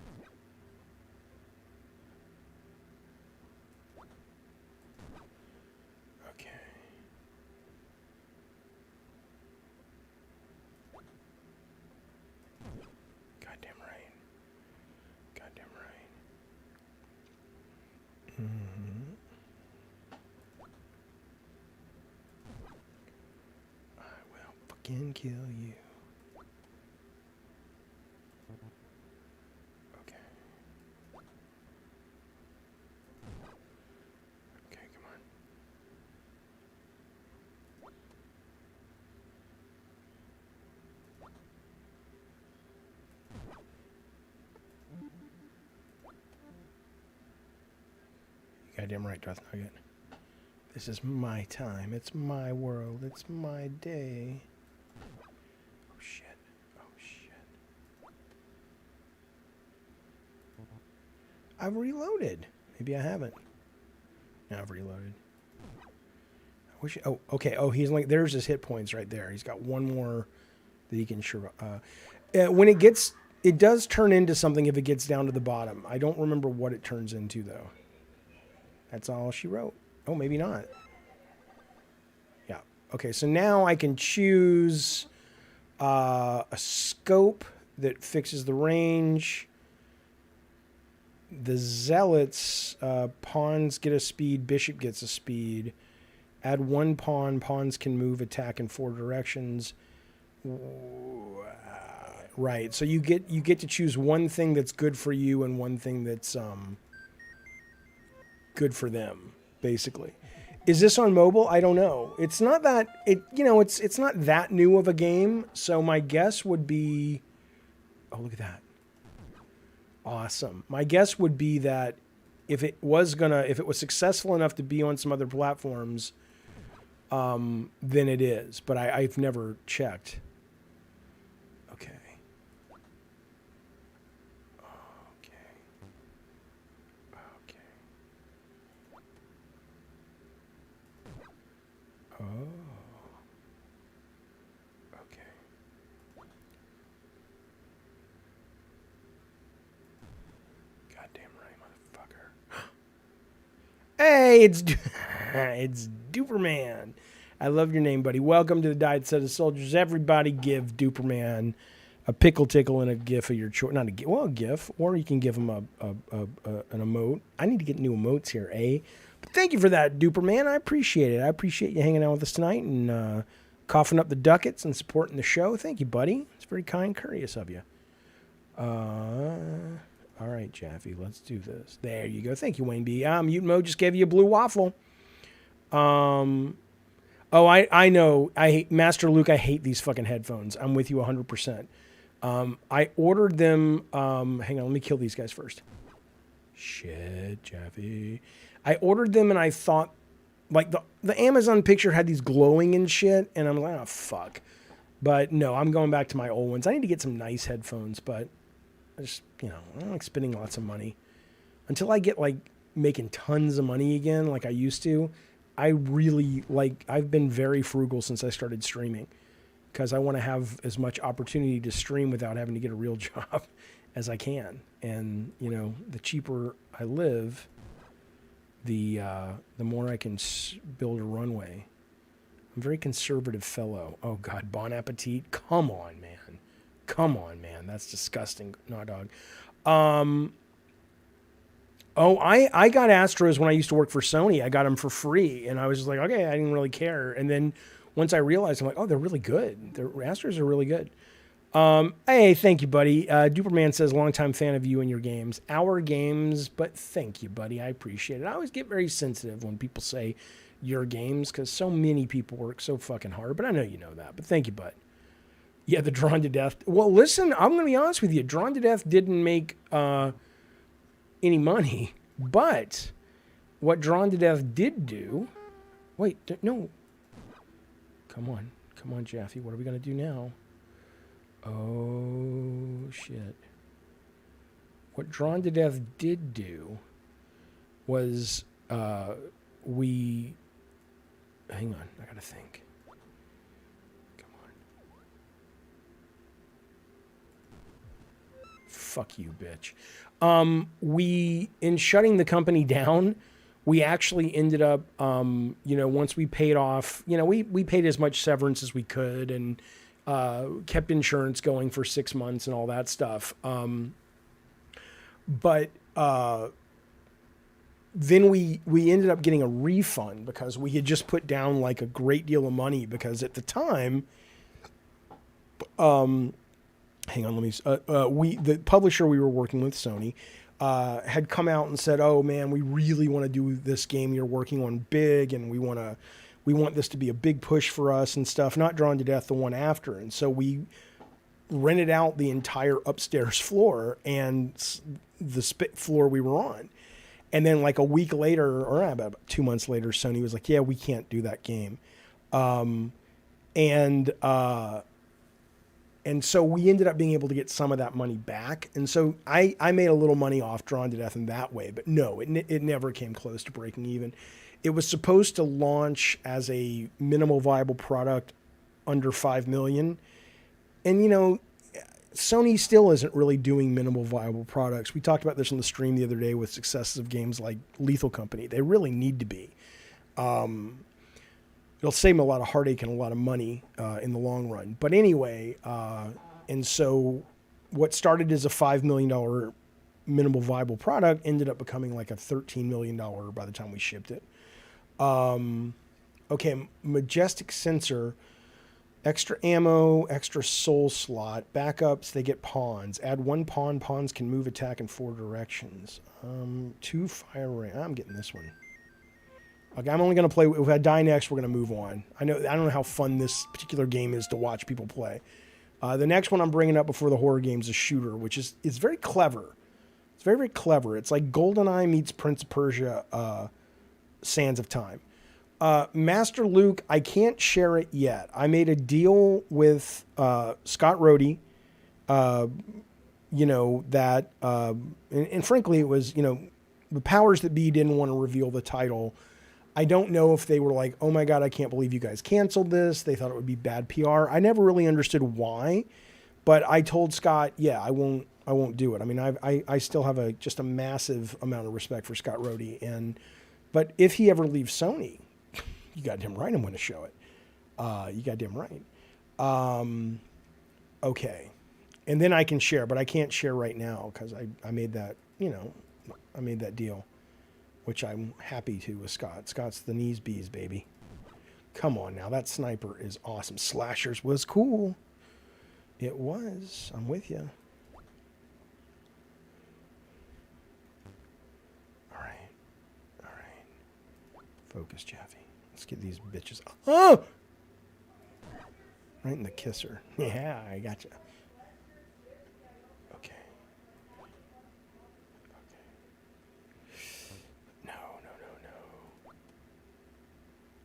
Okay. Goddamn right. Goddamn right. Mm-hmm. I will fucking kill you. Okay. Okay, come on. You goddamn right, Darth Nugget. This is my time. It's my world. It's my day. Oh shit. Oh shit. I've reloaded. Maybe I haven't. No, I've reloaded. I wish. Oh, okay. Oh, he's like. There's his hit points right there. He's got one more that he can sure. When it does turn into something if it gets down to the bottom. I don't remember what it turns into though. That's all she wrote. Oh, maybe not. Yeah. Okay, so now I can choose a scope that fixes the range. The zealots, pawns get a speed, bishop gets a speed. Add one pawn, pawns can move, attack in 4 directions. Right, so you get to choose one thing that's good for you and one thing that's good for them, basically. Is this on mobile? I don't know. It's not that it's not that new of a game, so my guess would be, oh, look at that. Awesome. My guess would be that if it was successful enough to be on some other platforms, then it is. But I've never checked. Okay. Oh. Okay. Goddamn right, motherfucker. Hey, it's Duperman. I love your name, buddy. Welcome to the Diet Set of Soldiers. Everybody give Duperman a pickle tickle and a gif of your choice. Not a gif, well, a gif, or you can give him an emote. I need to get new emotes here, eh? But thank you for that, Duperman. I appreciate it. I appreciate you hanging out with us tonight and coughing up the ducats and supporting the show. Thank you, buddy. It's very kind, courteous of you. All right, Jaffe, let's do this. There you go. Thank you, Wayne B. Mutant Mode just gave you a blue waffle. Oh, I know. I hate Master Luke. I hate these fucking headphones. I'm with you 100%. I ordered them. Hang on, let me kill these guys first. Shit, Jaffe. I ordered them and I thought, like, the Amazon picture had these glowing and shit, and I'm like, oh, fuck. But no, I'm going back to my old ones. I need to get some nice headphones, but I just, I don't like spending lots of money. Until I get, like, making tons of money again like I used to, I've been very frugal since I started streaming because I want to have as much opportunity to stream without having to get a real job as I can. And, the cheaper I live, the more I can build a runway. I'm a very conservative fellow. Oh, God, bon appetit. Come on, man. That's disgusting. No, dog. I got Astros when I used to work for Sony. I got them for free, and I was just like, okay, I didn't really care. And then once I realized, I'm like, oh, they're really good. The Astros are really good. Hey, thank you, buddy. Duperman says, longtime fan of you and your games. Our games, but thank you, buddy. I appreciate it. I always get very sensitive when people say your games because so many people work so fucking hard, but I know you know that. But thank you, bud. Yeah, the Drawn to Death. Well, listen, I'm going to be honest with you. Drawn to Death didn't make any money, but what Drawn to Death did do... Wait, no. Come on, Jaffe. What are we going to do now? Oh, shit. What Drawn to Death did do was we... Hang on, I got to think. Fuck you, bitch. In shutting the company down, we actually ended up, once we paid off, we paid as much severance as we could and kept insurance going for 6 months and all that stuff. But then we ended up getting a refund because we had just put down like a great deal of money because at the time, hang on, the publisher we were working with, Sony, had come out and said, oh man, we really want to do this game you're working on big, and we want this to be a big push for us and stuff, not Drawn to Death, the one after. And so we rented out the entire upstairs floor and the floor we were on. And then like a week later, or about 2 months later, Sony was like, yeah, we can't do that game. And so we ended up being able to get some of that money back. And so I made a little money off Drawn to Death in that way. But no, it never came close to breaking even. It was supposed to launch as a minimal viable product under 5 million. And, Sony still isn't really doing minimal viable products. We talked about this on the stream the other day with successes of games like Lethal Company. They really need to be. It'll save them a lot of heartache and a lot of money in the long run. But anyway, and so what started as a $5 million minimal viable product ended up becoming like a $13 million by the time we shipped it. Okay, Majestic Sensor, extra ammo, extra soul slot, backups, they get pawns. Add 1 pawn, pawns can move, attack in 4 directions. 2 fire ring, I'm getting this one. Okay, I'm only going to play, if I die next, we're going to move on. I don't know how fun this particular game is to watch people play. The next one I'm bringing up before the horror game is a shooter, which is very clever. It's very, very clever. It's like GoldenEye meets Prince of Persia, Sands of Time. Master Luke, I can't share it yet. I made a deal with Scott Rohde, you know, that, and frankly, it was, you know, the powers that be didn't want to reveal the title. I don't know if they were like, oh my God, I can't believe you guys canceled this. They thought it would be bad PR. I never really understood why, but I told Scott, yeah, I won't do it. I mean, I still have just a massive amount of respect for Scott Rohde, but if he ever leaves Sony, you goddamn right I'm going to show it. You goddamn right. Okay. And then I can share, but I can't share right now because I made that, you know, I made that deal, which I'm happy to with Scott. Scott's the knees bees, baby. Come on now. That sniper is awesome. Slashers was cool. It was. I'm with you. All right. All right. Focus, Jaffe. Let's get these bitches. Oh! Right in the kisser. Yeah, I gotcha. Okay. No.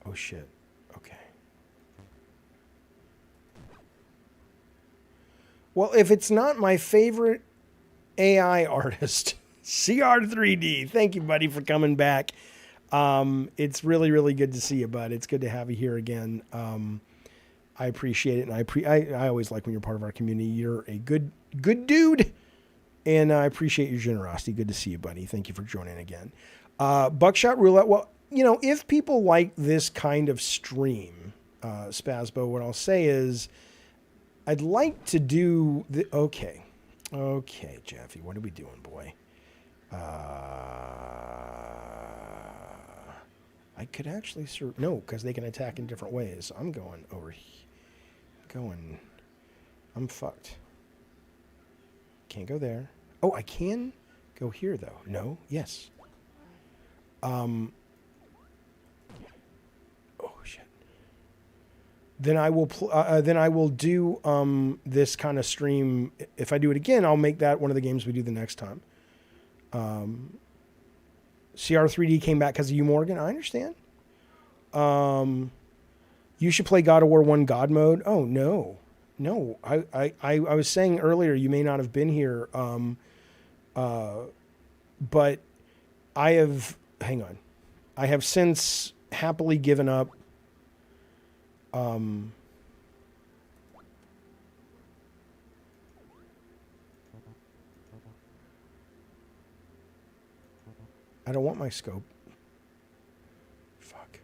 Oh, shit. Okay. Well, if it's not my favorite AI artist, CR3D, thank you, buddy, for coming back. It's really, really good to see you, bud. It's good to have you here again. I appreciate it, and I always like when you're part of our community. You're a good dude, and I appreciate your generosity. Good to see you, buddy. Thank you for joining again. Buckshot Roulette. Well, you know, if people like this kind of stream, Spazbo, what I'll say is I'd like to do the... Okay, Jaffe, what are we doing, boy? I could actually... No, because they can attack in different ways. I'm going over here. I'm fucked. Can't go there. Oh, I can go here, though. No? Yes. Oh, shit. Then I will do this kind of stream. If I do it again, I'll make that one of the games we do the next time. CR3D came back because of you, Morgan. I understand. You should play God of War 1 God mode. Oh, no. I was saying earlier, you may not have been here. But I have, hang on. I have since happily given up. I don't want my scope. Fuck.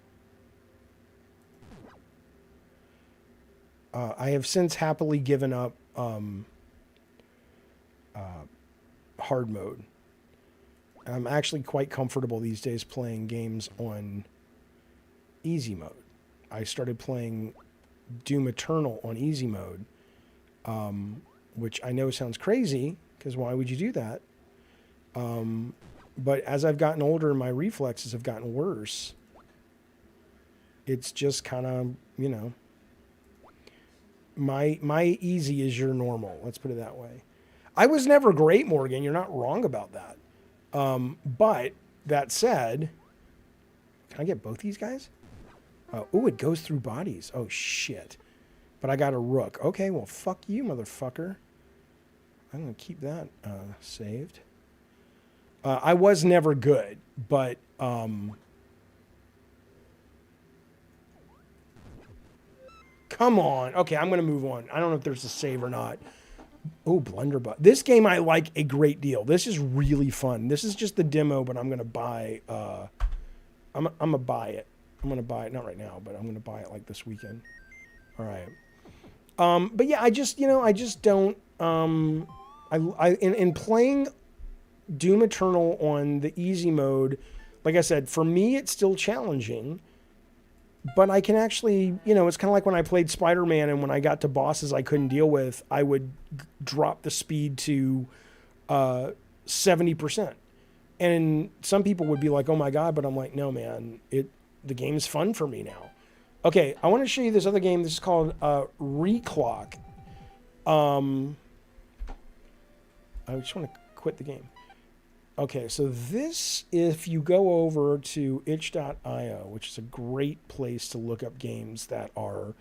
I have since happily given up hard mode. I'm actually quite comfortable these days playing games on easy mode. I started playing Doom Eternal on easy mode, which I know sounds crazy, because why would you do that? But as I've gotten older and my reflexes have gotten worse, it's just kind of, you know, my easy is your normal. Let's put it that way. I was never great, Morgan. You're not wrong about that. But that said, can I get both these guys? Oh, it goes through bodies. Oh, shit. But I got a rook. Okay, well, fuck you, motherfucker. I'm going to keep that saved. I was never good, but... Come on. Okay, I'm going to move on. I don't know if there's a save or not. Oh, Blunderbuss. This game I like a great deal. This is really fun. This is just the demo, but I'm going to buy... I'm going to buy it. I'm going to buy it, not right now, but I'm going to buy it like this weekend. All right. But yeah, I just don't, in playing Doom Eternal on the easy mode, like I said, for me, it's still challenging, but I can actually, it's kind of like when I played Spider-Man and when I got to bosses I couldn't deal with, I would drop the speed to 70%. And some people would be like, oh my God, but I'm like, no, man, the game's fun for me now. Okay, I want to show you this other game. This is called RECLOCK. I just want to quit the game. Okay, so this, if you go over to itch.io, which is a great place to look up games that are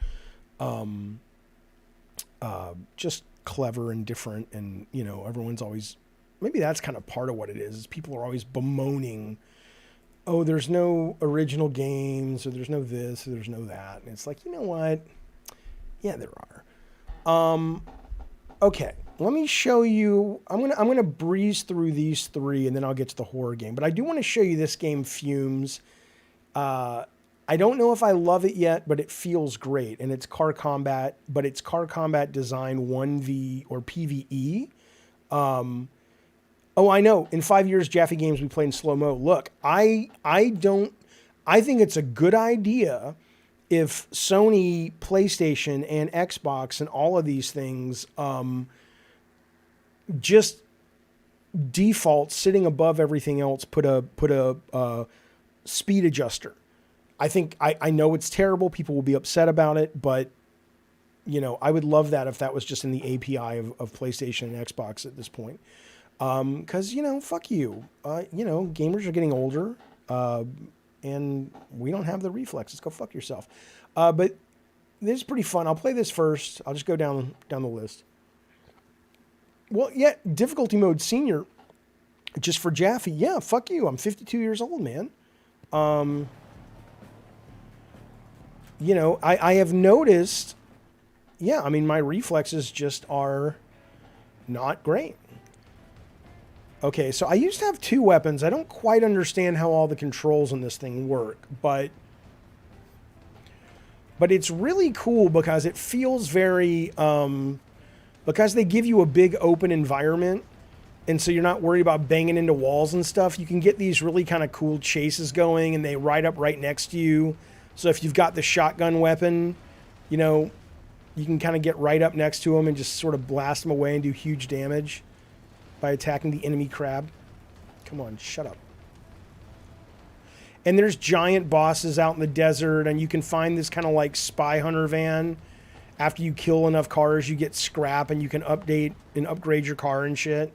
just clever and different, and, you know, everyone's always, maybe that's kind of part of what it is people are always bemoaning, oh, there's no original games, or there's no this, or there's no that. And it's like, you know what? Yeah, there are. Okay, let me show you. I'm gonna breeze through these three, and then I'll get to the horror game. But I do want to show you this game, Fumes. I don't know if I love it yet, but it feels great, and it's car combat. But it's car combat design 1v or PVE. Oh, I know. In 5 years, Jaffe games we played in slow mo. Look, I think it's a good idea if Sony, PlayStation, and Xbox and all of these things just default sitting above everything else, put a speed adjuster. I know it's terrible. People will be upset about it, but you know, I would love that if that was just in the API of PlayStation and Xbox at this point. Cause you know, fuck you. You know, gamers are getting older, and we don't have the reflexes. Go fuck yourself. But this is pretty fun. I'll play this first. I'll just go down the list. Well, yeah, difficulty mode senior, just for Jaffe. Yeah, fuck you. I'm 52 years old, man. You know, I have noticed, yeah, I mean, my reflexes just are not great. Okay, so I used to have two weapons. I don't quite understand how all the controls on this thing work, but it's really cool because it feels very, because they give you a big open environment, and so you're not worried about banging into walls and stuff. You can get these really kind of cool chases going, and they ride up right next to you. So if you've got the shotgun weapon, you know, you can kind of get right up next to them and just sort of blast them away and do huge damage by attacking the enemy crab. Come on, shut up. And there's giant bosses out in the desert, and you can find this kind of like spy hunter van. After you kill enough cars, you get scrap, and you can update and upgrade your car and shit.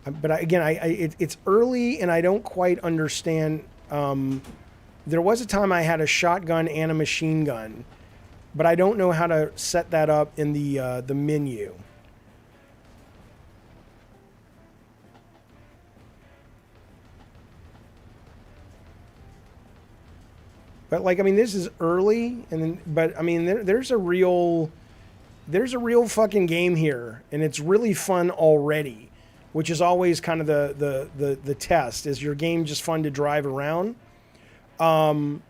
But it's early, and I don't quite understand. There was a time I had a shotgun and a machine gun, but I don't know how to set that up in the menu. But like, I mean, this is early, but I mean, there's a real fucking game here, and it's really fun already, which is always kind of the test. Is your game just fun to drive around? And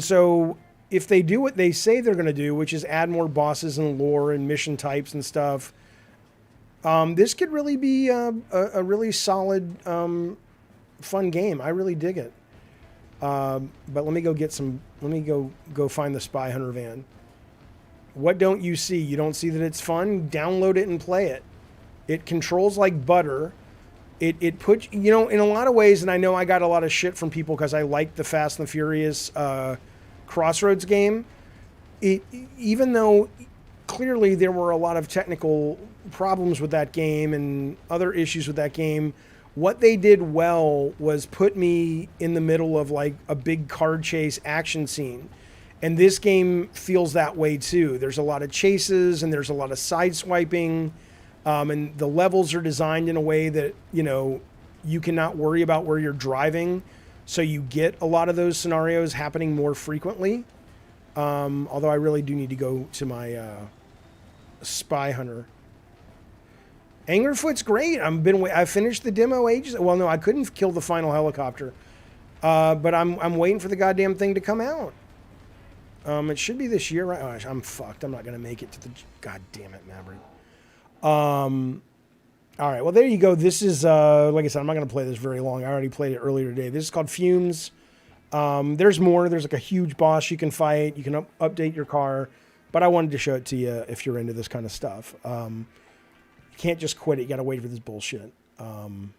so if they do what they say they're going to do, which is add more bosses and lore and mission types and stuff, this could really be a really solid, fun game. I really dig it. But let me go go find the Spy Hunter van. What don't you see? You don't see that it's fun? Download it and play it. It controls like butter. It puts, you know, in a lot of ways, and I know I got a lot of shit from people because I like the Fast and the Furious Crossroads game. Even though clearly there were a lot of technical problems with that game and other issues with that game, what they did well was put me in the middle of like a big car chase action scene. And this game feels that way too. There's a lot of chases, and there's a lot of side swiping. And the levels are designed in a way that, you know, you cannot worry about where you're driving. So you get a lot of those scenarios happening more frequently. Although I really do need to go to my Spy Hunter. Angerfoot's great. I finished the demo ages. Well, no, I couldn't kill the final helicopter. But I'm waiting for the goddamn thing to come out. It should be this year, right? Oh, I'm fucked. I'm not going to make it to the... God damn it, Maverick. All right, well, there you go. This is, like I said, I'm not going to play this very long. I already played it earlier today. This is called Fumes. There's more. There's like a huge boss you can fight. You can update your car. But I wanted to show it to you if you're into this kind of stuff. You can't just quit it. You got to wait for this bullshit. And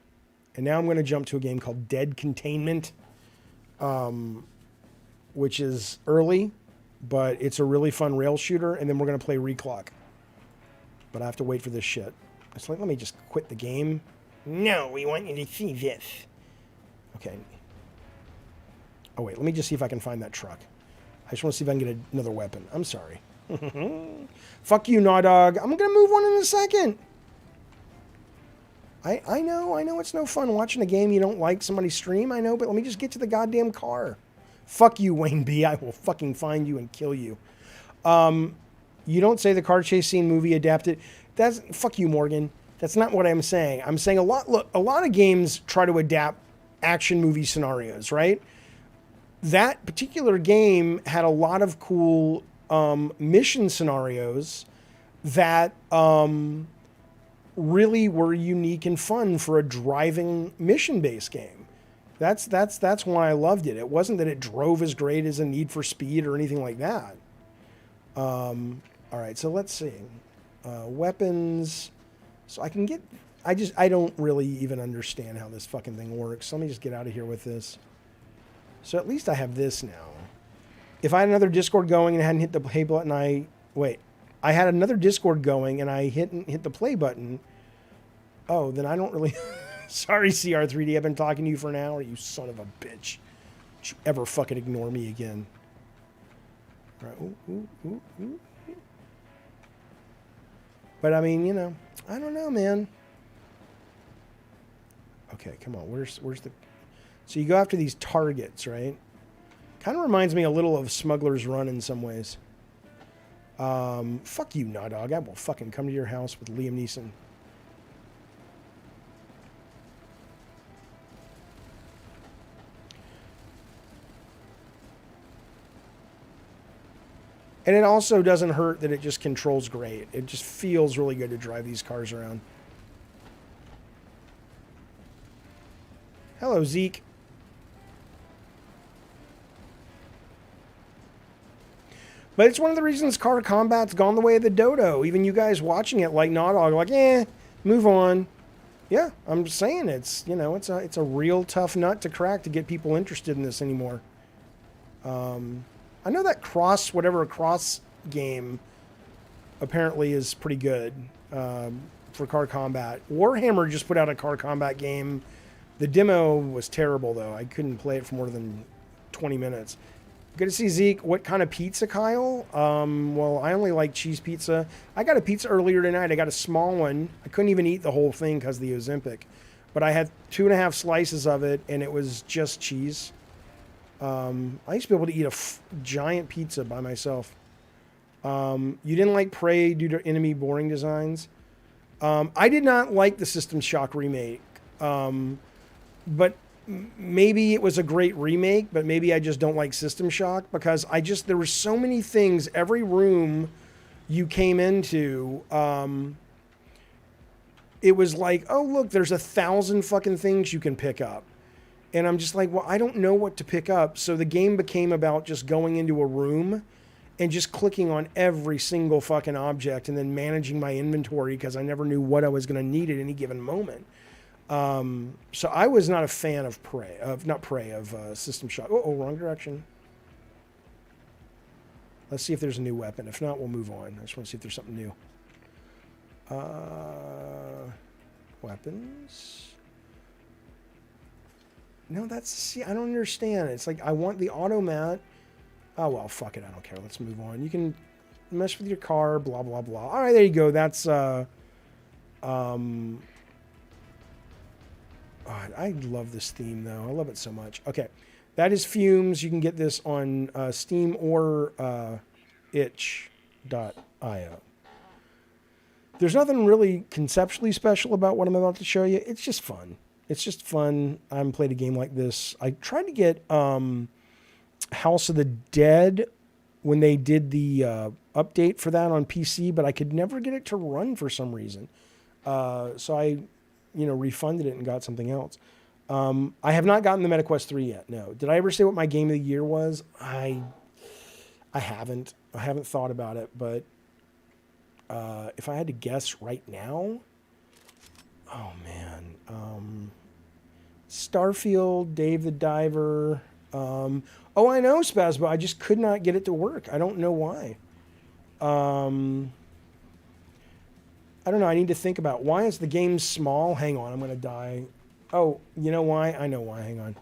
now I'm going to jump to a game called Dead Containment, which is early. but it's a really fun rail shooter, and then we're going to play RECLOCK. But I have to wait for this shit. It's like, let me just quit the game. No, we want you to see this. Okay. Oh, wait, let me just see if I can find that truck. I just want to see if I can get another weapon. I'm sorry. Fuck you, Gnaw Dog. I'm going to move one in a second. I know it's no fun watching a game you don't like somebody stream. I know, but let me just get to the goddamn car. Fuck you, Wayne B. I will fucking find you and kill you. You don't say the car chase scene movie adapted. That's fuck you, Morgan. That's not what I'm saying. I'm saying a lot of games try to adapt action movie scenarios, right? That particular game had a lot of cool mission scenarios that really were unique and fun for a driving mission-based game. That's why I loved it. It wasn't that it drove as great as a Need for Speed or anything like that. All right, so let's see. Weapons. So I can get... I don't really even understand how this fucking thing works. So let me just get out of here with this. So at least I have this now. If I had another Discord going and I hadn't hit the play button, I had another Discord going and I hit the play button. Oh, then I don't really... Sorry, CR3D, I've been talking to you for an hour, you son of a bitch. Don't you ever fucking ignore me again. All right. Ooh. But I mean, you know, I don't know, man. Okay, come on. Where's the... So you go after these targets, right? Kind of reminds me a little of Smuggler's Run in some ways. Fuck you, Gnaw Dog. I will fucking come to your house with Liam Neeson. And it also doesn't hurt that it just controls great. It just feels really good to drive these cars around. Hello, Zeke. But it's one of the reasons car combat's gone the way of the dodo. Even you guys watching it like Gnaw Dog, like, move on. Yeah, I'm just saying it's, you know, it's a real tough nut to crack to get people interested in this anymore. I know that cross game apparently is pretty good for car combat. Warhammer just put out a car combat game. The demo was terrible, though. I couldn't play it for more than 20 minutes. Good to see Zeke. What kind of pizza, Kyle? Well, I only like cheese pizza. I got a pizza earlier tonight. I got a small one. I couldn't even eat the whole thing because of the Ozempic. But I had 2.5 slices of it, and it was just cheese. I used to be able to eat a giant pizza by myself. You didn't like Prey due to enemy boring designs? I did not like the System Shock remake. But maybe it was a great remake, but maybe I just don't like System Shock because there were so many things. Every room you came into, it was like, oh, look, there's 1,000 fucking things you can pick up. And I'm just like, well, I don't know what to pick up. So the game became about just going into a room and just clicking on every single fucking object and then managing my inventory because I never knew what I was going to need at any given moment. So I was not a fan of System Shock. Oh, wrong direction. Let's see if there's a new weapon. If not, we'll move on. I just want to see if there's something new. Weapons. No, see, I don't understand. It's like, I want the automat. Oh, well, fuck it. I don't care. Let's move on. You can mess with your car, blah, blah, blah. All right, there you go. That's, I love this theme, though. I love it so much. Okay, that is Fumes. You can get this on Steam or itch.io. There's nothing really conceptually special about what I'm about to show you. It's just fun. It's just fun. I haven't played a game like this. I tried to get House of the Dead when they did the update for that on PC, but I could never get it to run for some reason. So I... refunded it and got something else. I have not gotten the MetaQuest 3 yet. No. Did I ever say what my game of the year was? I haven't. I haven't thought about it, but if I had to guess right now, oh man, Starfield, Dave the Diver, Oh, I know, Spasmo. I just could not get it to work. I don't know why. I don't know. I need to think about why is the game small. Hang on, I'm gonna die. Oh, you know why? I know why. Hang on.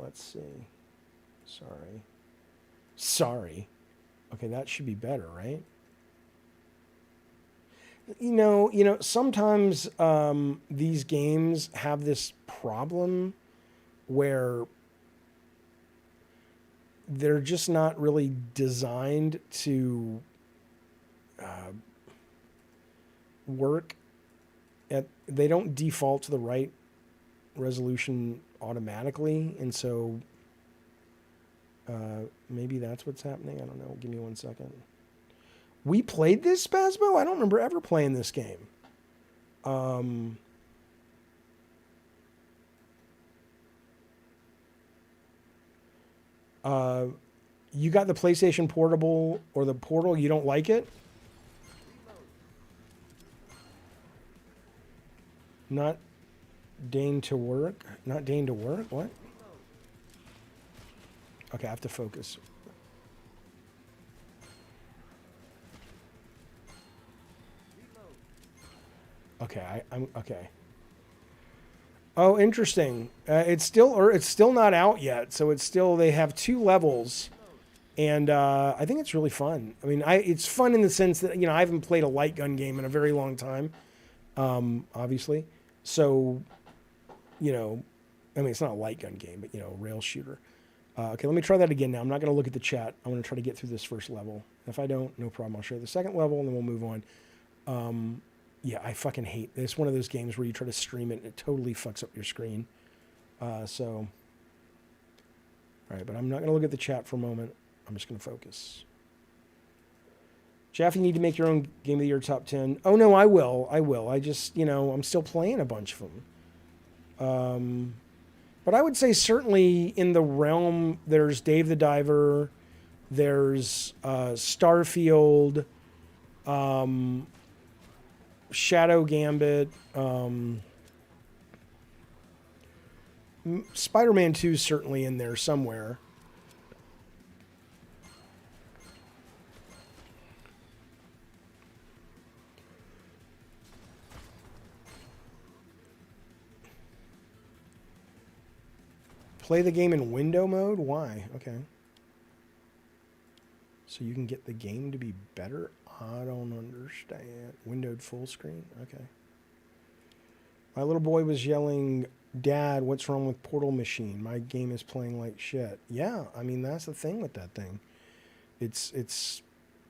Let's see. Sorry. Okay, that should be better, right? Sometimes these games have this problem where they're just not really designed to work they don't default to the right resolution automatically, and so maybe that's what's happening. I don't know. Give me 1 second. We played this, Spasmo? I don't remember ever playing this game. You got the PlayStation Portable or the Portal. You don't like it? Not deign to work? Not deign to work? What? Okay, I have to focus. Okay, I'm okay. Oh, interesting. It's still not out yet, so they have 2 levels, and I think it's really fun. I mean, it's fun in the sense that I haven't played a light gun game in a very long time, obviously. So, I mean, it's not a light gun game, but rail shooter. Okay, let me try that again now. I'm not going to look at the chat. I'm going to try to get through this first level. If I don't, no problem. I'll show you the second level, and then we'll move on. Yeah, I fucking hate this. It's one of those games where you try to stream it and it totally fucks up your screen. All right, but I'm not going to look at the chat for a moment. I'm just going to focus. Jaffe, you need to make your own Game of the Year top 10. Oh, no, I will. I just, I'm still playing a bunch of them. But I would say certainly in the realm, there's Dave the Diver, there's Starfield, Shadow Gambit, Spider-Man 2 is certainly in there somewhere. Play the game in window mode? Why? Okay. So you can get the game to be better? I don't understand. Windowed full screen? Okay. My little boy was yelling, Dad, what's wrong with Portal Machine? My game is playing like shit. Yeah, I mean, that's the thing with that thing. It's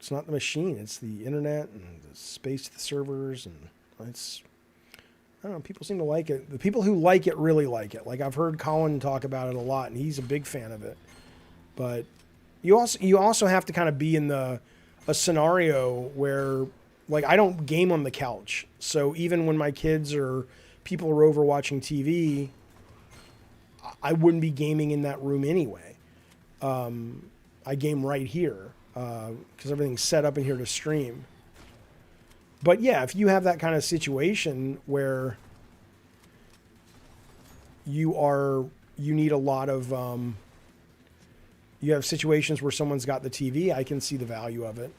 not the machine. It's the internet and the space of the servers. And it's, I don't know, people seem to like it. The people who like it really like it. Like, I've heard Colin talk about it a lot, and he's a big fan of it. But you also have to kind of be in a scenario where, like, I don't game on the couch. So even when my kids or people are over watching TV, I wouldn't be gaming in that room anyway. I game right here because everything's set up in here to stream. But yeah, if you have that kind of situation where you need a lot of, you have situations where someone's got the TV, I can see the value of it.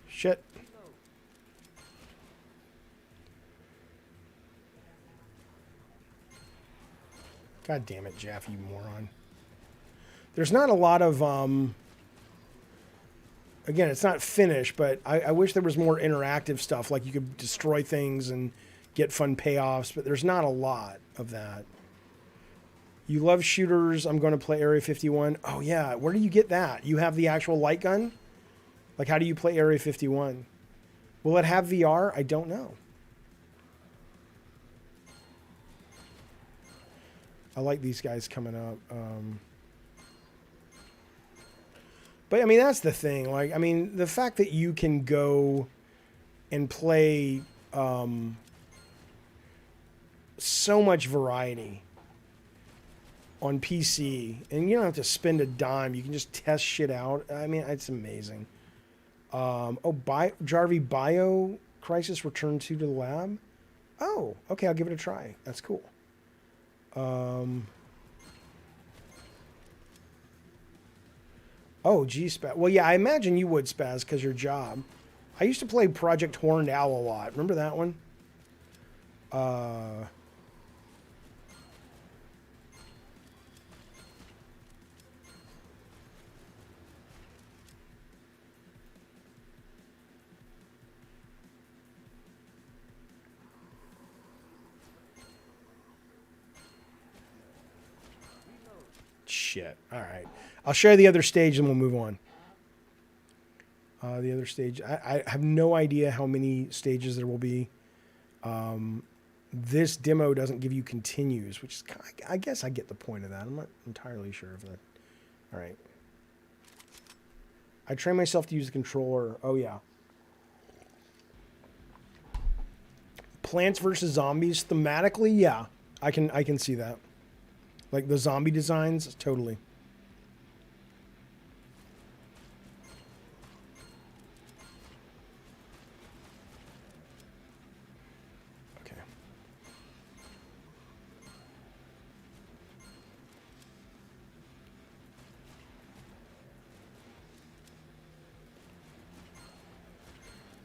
Shit. God damn it, Jaffe, you moron. There's not a lot of, again, it's not finished, but I wish there was more interactive stuff, like you could destroy things and get fun payoffs, but there's not a lot of that. You love shooters. I'm going to play Area 51. Oh, yeah. Where do you get that? You have the actual light gun? Like, how do you play Area 51? Will it have VR? I don't know. I like these guys coming up. But, I mean, that's the thing. Like, I mean, the fact that you can go and play so much variety on PC, and you don't have to spend a dime. You can just test shit out. I mean, it's amazing. Jarvie Bio Crisis returned to the lab. Oh, okay, I'll give it a try. That's cool. Oh, gee, Spaz. Well, yeah, I imagine you would, Spaz, because your job. I used to play Project Horned Owl a lot. Remember that one? Shit. All right. I'll share the other stage and we'll move on. The other stage. I have no idea how many stages there will be. This demo doesn't give you continues, which is, I guess I get the point of that. I'm not entirely sure of that. All right. I train myself to use the controller. Oh, yeah. Plants versus Zombies. Thematically, yeah. I can see that. Like the zombie designs, totally. Okay.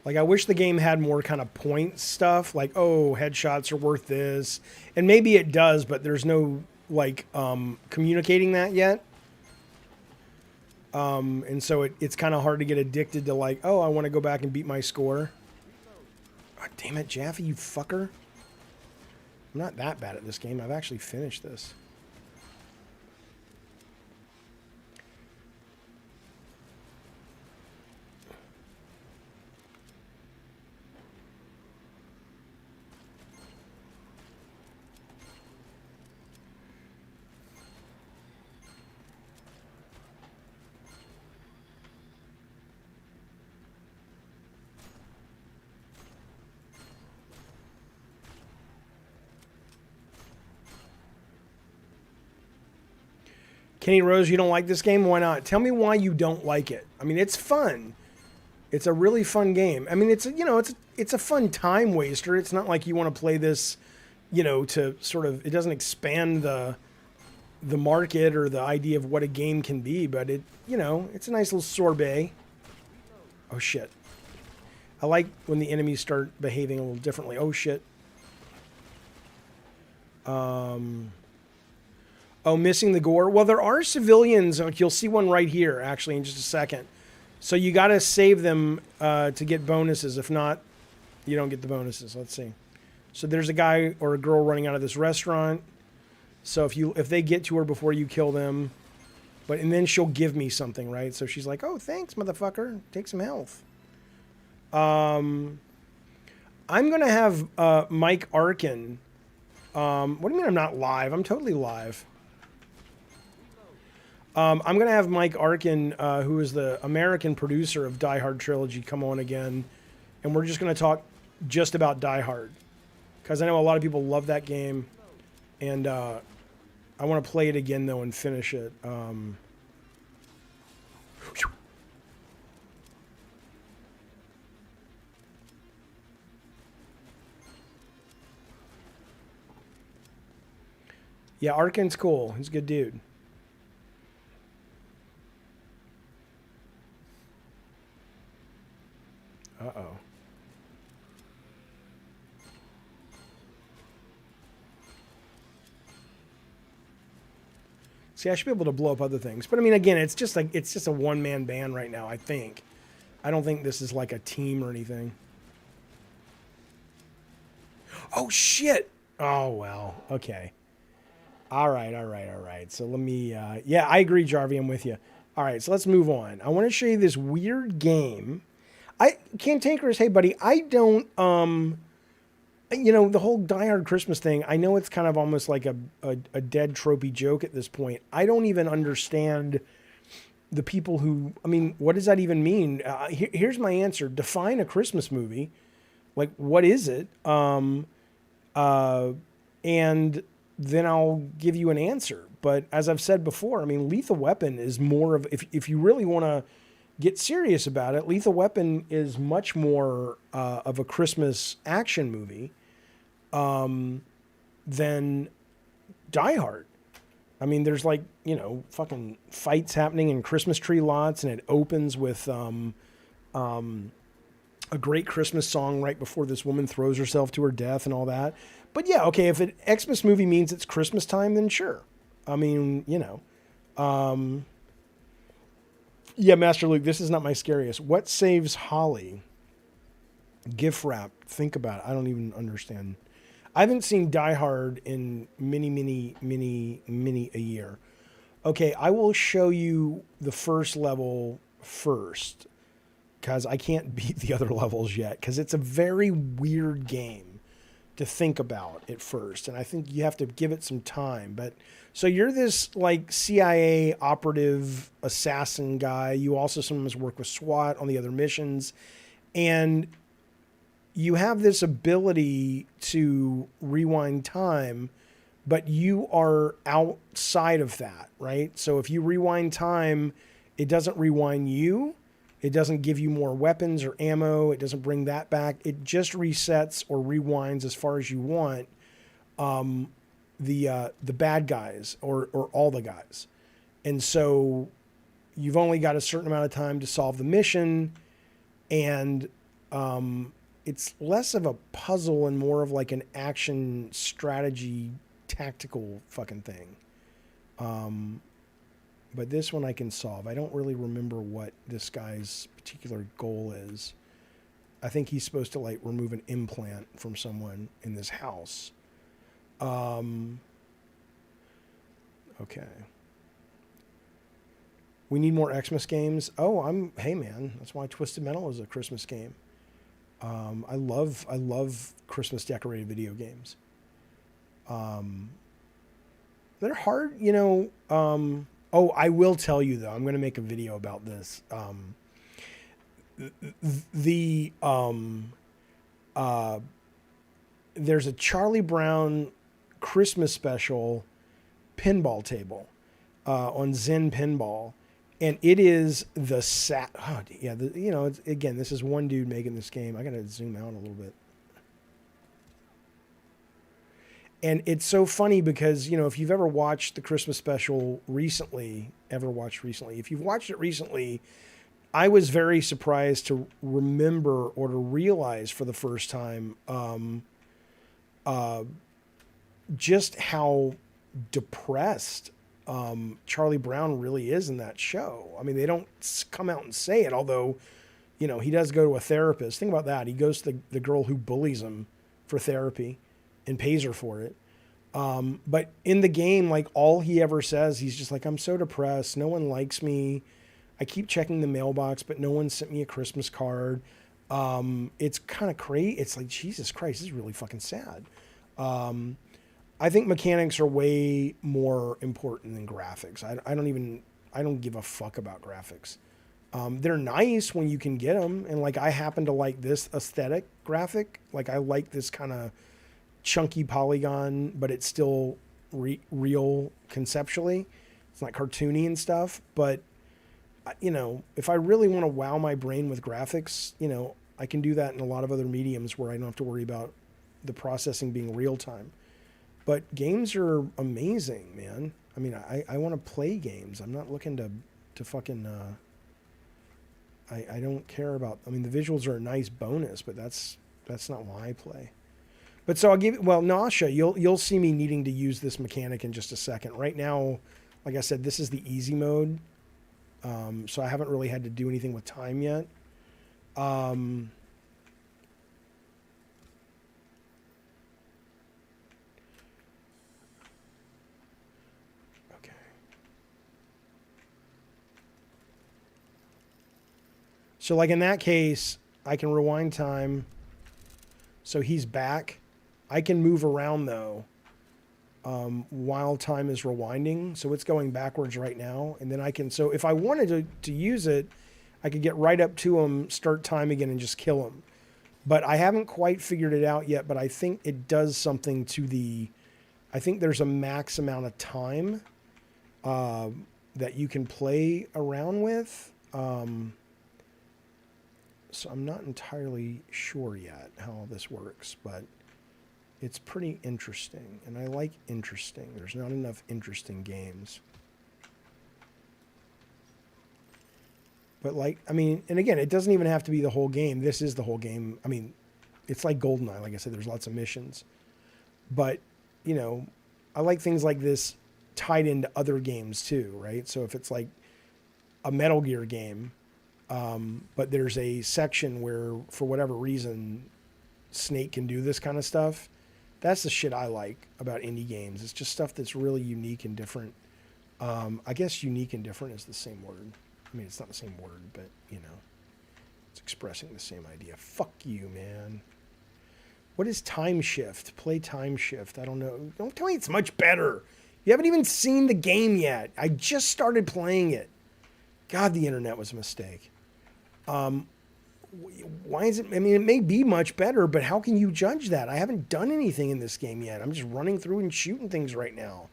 Like, I wish the game had more kind of point stuff, like, oh, headshots are worth this. And maybe it does, but there's no, like, communicating that yet. And so it's kind of hard to get addicted to, like, oh, I want to go back and beat my score. God damn it, Jaffe, you fucker. I'm not that bad at this game. I've actually finished this. Kenny Rose, you don't like this game? Why not? Tell me why you don't like it. I mean, it's fun. It's a really fun game. I mean, it's a fun time waster. It's not like you want to play this, to sort of, it doesn't expand the market or the idea of what a game can be, but it's a nice little sorbet. Oh shit. I like when the enemies start behaving a little differently. Oh shit. Oh, missing the gore. Well, there are civilians. Like, you'll see one right here, actually, in just a second. So you got to save them to get bonuses. If not, you don't get the bonuses. Let's see. So there's a guy or a girl running out of this restaurant. So if they get to her before you kill them, and then she'll give me something, right? So she's like, "Oh, thanks, motherfucker. Take some health." I'm gonna have Mike Arkin. What do you mean I'm not live? I'm totally live. I'm going to have Mike Arkin, who is the American producer of Die Hard Trilogy, come on again. And we're just going to talk just about Die Hard. Because I know a lot of people love that game. And I want to play it again, though, and finish it. Yeah, Arkin's cool. He's a good dude. Uh-oh. See, I should be able to blow up other things. But I mean, again, it's just a one-man band right now, I think. I don't think this is like a team or anything. Oh, shit. Oh, well. Okay. All right. So let me, yeah, I agree, Jarvie. I'm with you. All right, so let's move on. I want to show you this weird game. Cantankerous, hey, buddy, I don't, the whole Die Hard Christmas thing, I know it's kind of almost like a dead tropey joke at this point. I don't even understand the people who, I mean, what does that even mean? Here's my answer. Define a Christmas movie. Like, what is it? and then I'll give you an answer. But as I've said before, I mean, Lethal Weapon is more of, if you really want to get serious about it, Lethal Weapon is much more of a Christmas action movie than Die Hard. I mean, there's like, you know, fucking fights happening in Christmas tree lots, and it opens with a great Christmas song right before this woman throws herself to her death and all that. But yeah, okay, if an Xmas movie means it's Christmas time, then sure. I mean, you know. Yeah, Master Luke, this is not my scariest. What saves Holly? Gift wrap. Think about it. I don't even understand. I haven't seen Die Hard in many a year. Okay, I will show you the first level first, because I can't beat the other levels yet, because it's a very weird game to think about at first, and I think you have to give it some time. But so you're this like CIA operative assassin guy. You also sometimes work with SWAT on the other missions, and you have this ability to rewind time, but you are outside of that, right? So if you rewind time, it doesn't rewind you. It doesn't give you more weapons or ammo. It doesn't bring that back. It just resets or rewinds as far as you want the bad guys or all the guys. And so you've only got a certain amount of time to solve the mission, and it's less of a puzzle and more of like an action strategy tactical fucking thing. But this one I can solve. I don't really remember what this guy's particular goal is. I think he's supposed to like remove an implant from someone in this house. Okay. We need more Xmas games. Oh, hey man, that's why Twisted Metal is a Christmas game. I love Christmas decorated video games. They're hard, you know. I will tell you though, I'm going to make a video about this. There's a Charlie Brown Christmas special pinball table on Zen Pinball. And it is the again, this is one dude making this game. I got to zoom out a little bit. And it's so funny because, you know, if you've ever watched the Christmas special recently, if you've watched it recently, I was very surprised to remember or to realize for the first time just how depressed Charlie Brown really is in that show. I mean, they don't come out and say it, although, you know, he does go to a therapist. Think about that. He goes to the girl who bullies him for therapy and pays her for it. But in the game, like all he ever says, he's just like, I'm so depressed. No one likes me. I keep checking the mailbox, but no one sent me a Christmas card. It's kind of crazy. It's like, Jesus Christ, this is really fucking sad. I think mechanics are way more important than graphics. I don't give a fuck about graphics. They're nice when you can get them. And like, I happen to like this aesthetic graphic. Like I like this kind of chunky polygon, but it's still real conceptually. It's not cartoony and stuff, but you know, if I really want to wow my brain with graphics, you know, I can do that in a lot of other mediums where I don't have to worry about the processing being real time. But games are amazing, man. I mean, I want to play games. I'm not looking to fucking, I don't care about, I mean, the visuals are a nice bonus, but that's not why I play. But so I'll give it, well, Nasha, you'll see me needing to use this mechanic in just a second. Right now, like I said, this is the easy mode. So I haven't really had to do anything with time yet. Okay. So like in that case, I can rewind time. So he's back. I can move around though. While time is rewinding. So it's going backwards right now. And then I can, so if I wanted to use it, I could get right up to him, start time again, and just kill him. But I haven't quite figured it out yet, but I think it does something to the I think there's a max amount of time that you can play around with. So I'm not entirely sure yet how all this works, but it's pretty interesting. And I like interesting. There's not enough interesting games. But like, I mean, and again, it doesn't even have to be the whole game. This is the whole game. I mean, it's like GoldenEye. Like I said, there's lots of missions. But, you know, I like things like this tied into other games too, right? So if it's like a Metal Gear game, but there's a section where, for whatever reason, Snake can do this kind of stuff, that's the shit I like about indie games. It's just stuff that's really unique and different. I guess unique and different is the same word. I mean, it's not the same word, but, you know, it's expressing the same idea. Fuck you, man. What is Time Shift? Play Time Shift. I don't know. Don't tell me it's much better. You haven't even seen the game yet. I just started playing it. God, the internet was a mistake. Why is it? I mean, it may be much better, but how can you judge that? I haven't done anything in this game yet. I'm just running through and shooting things right now.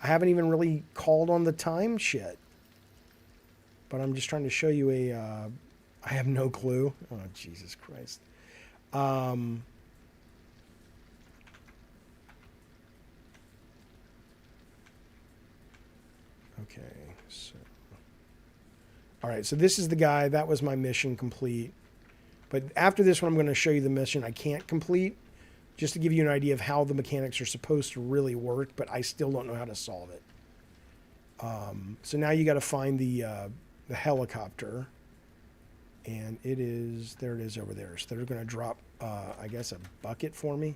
I haven't even really called on the time shit. But I'm just trying to show you I have no clue. Oh, Jesus Christ. Okay, so. All right, so this is the guy. That was my mission complete. But after this one, I'm going to show you the mission I can't complete, just to give you an idea of how the mechanics are supposed to really work, but I still don't know how to solve it. So now you got to find the helicopter, and it is, there it is over there. So they're going to drop, I guess, a bucket for me,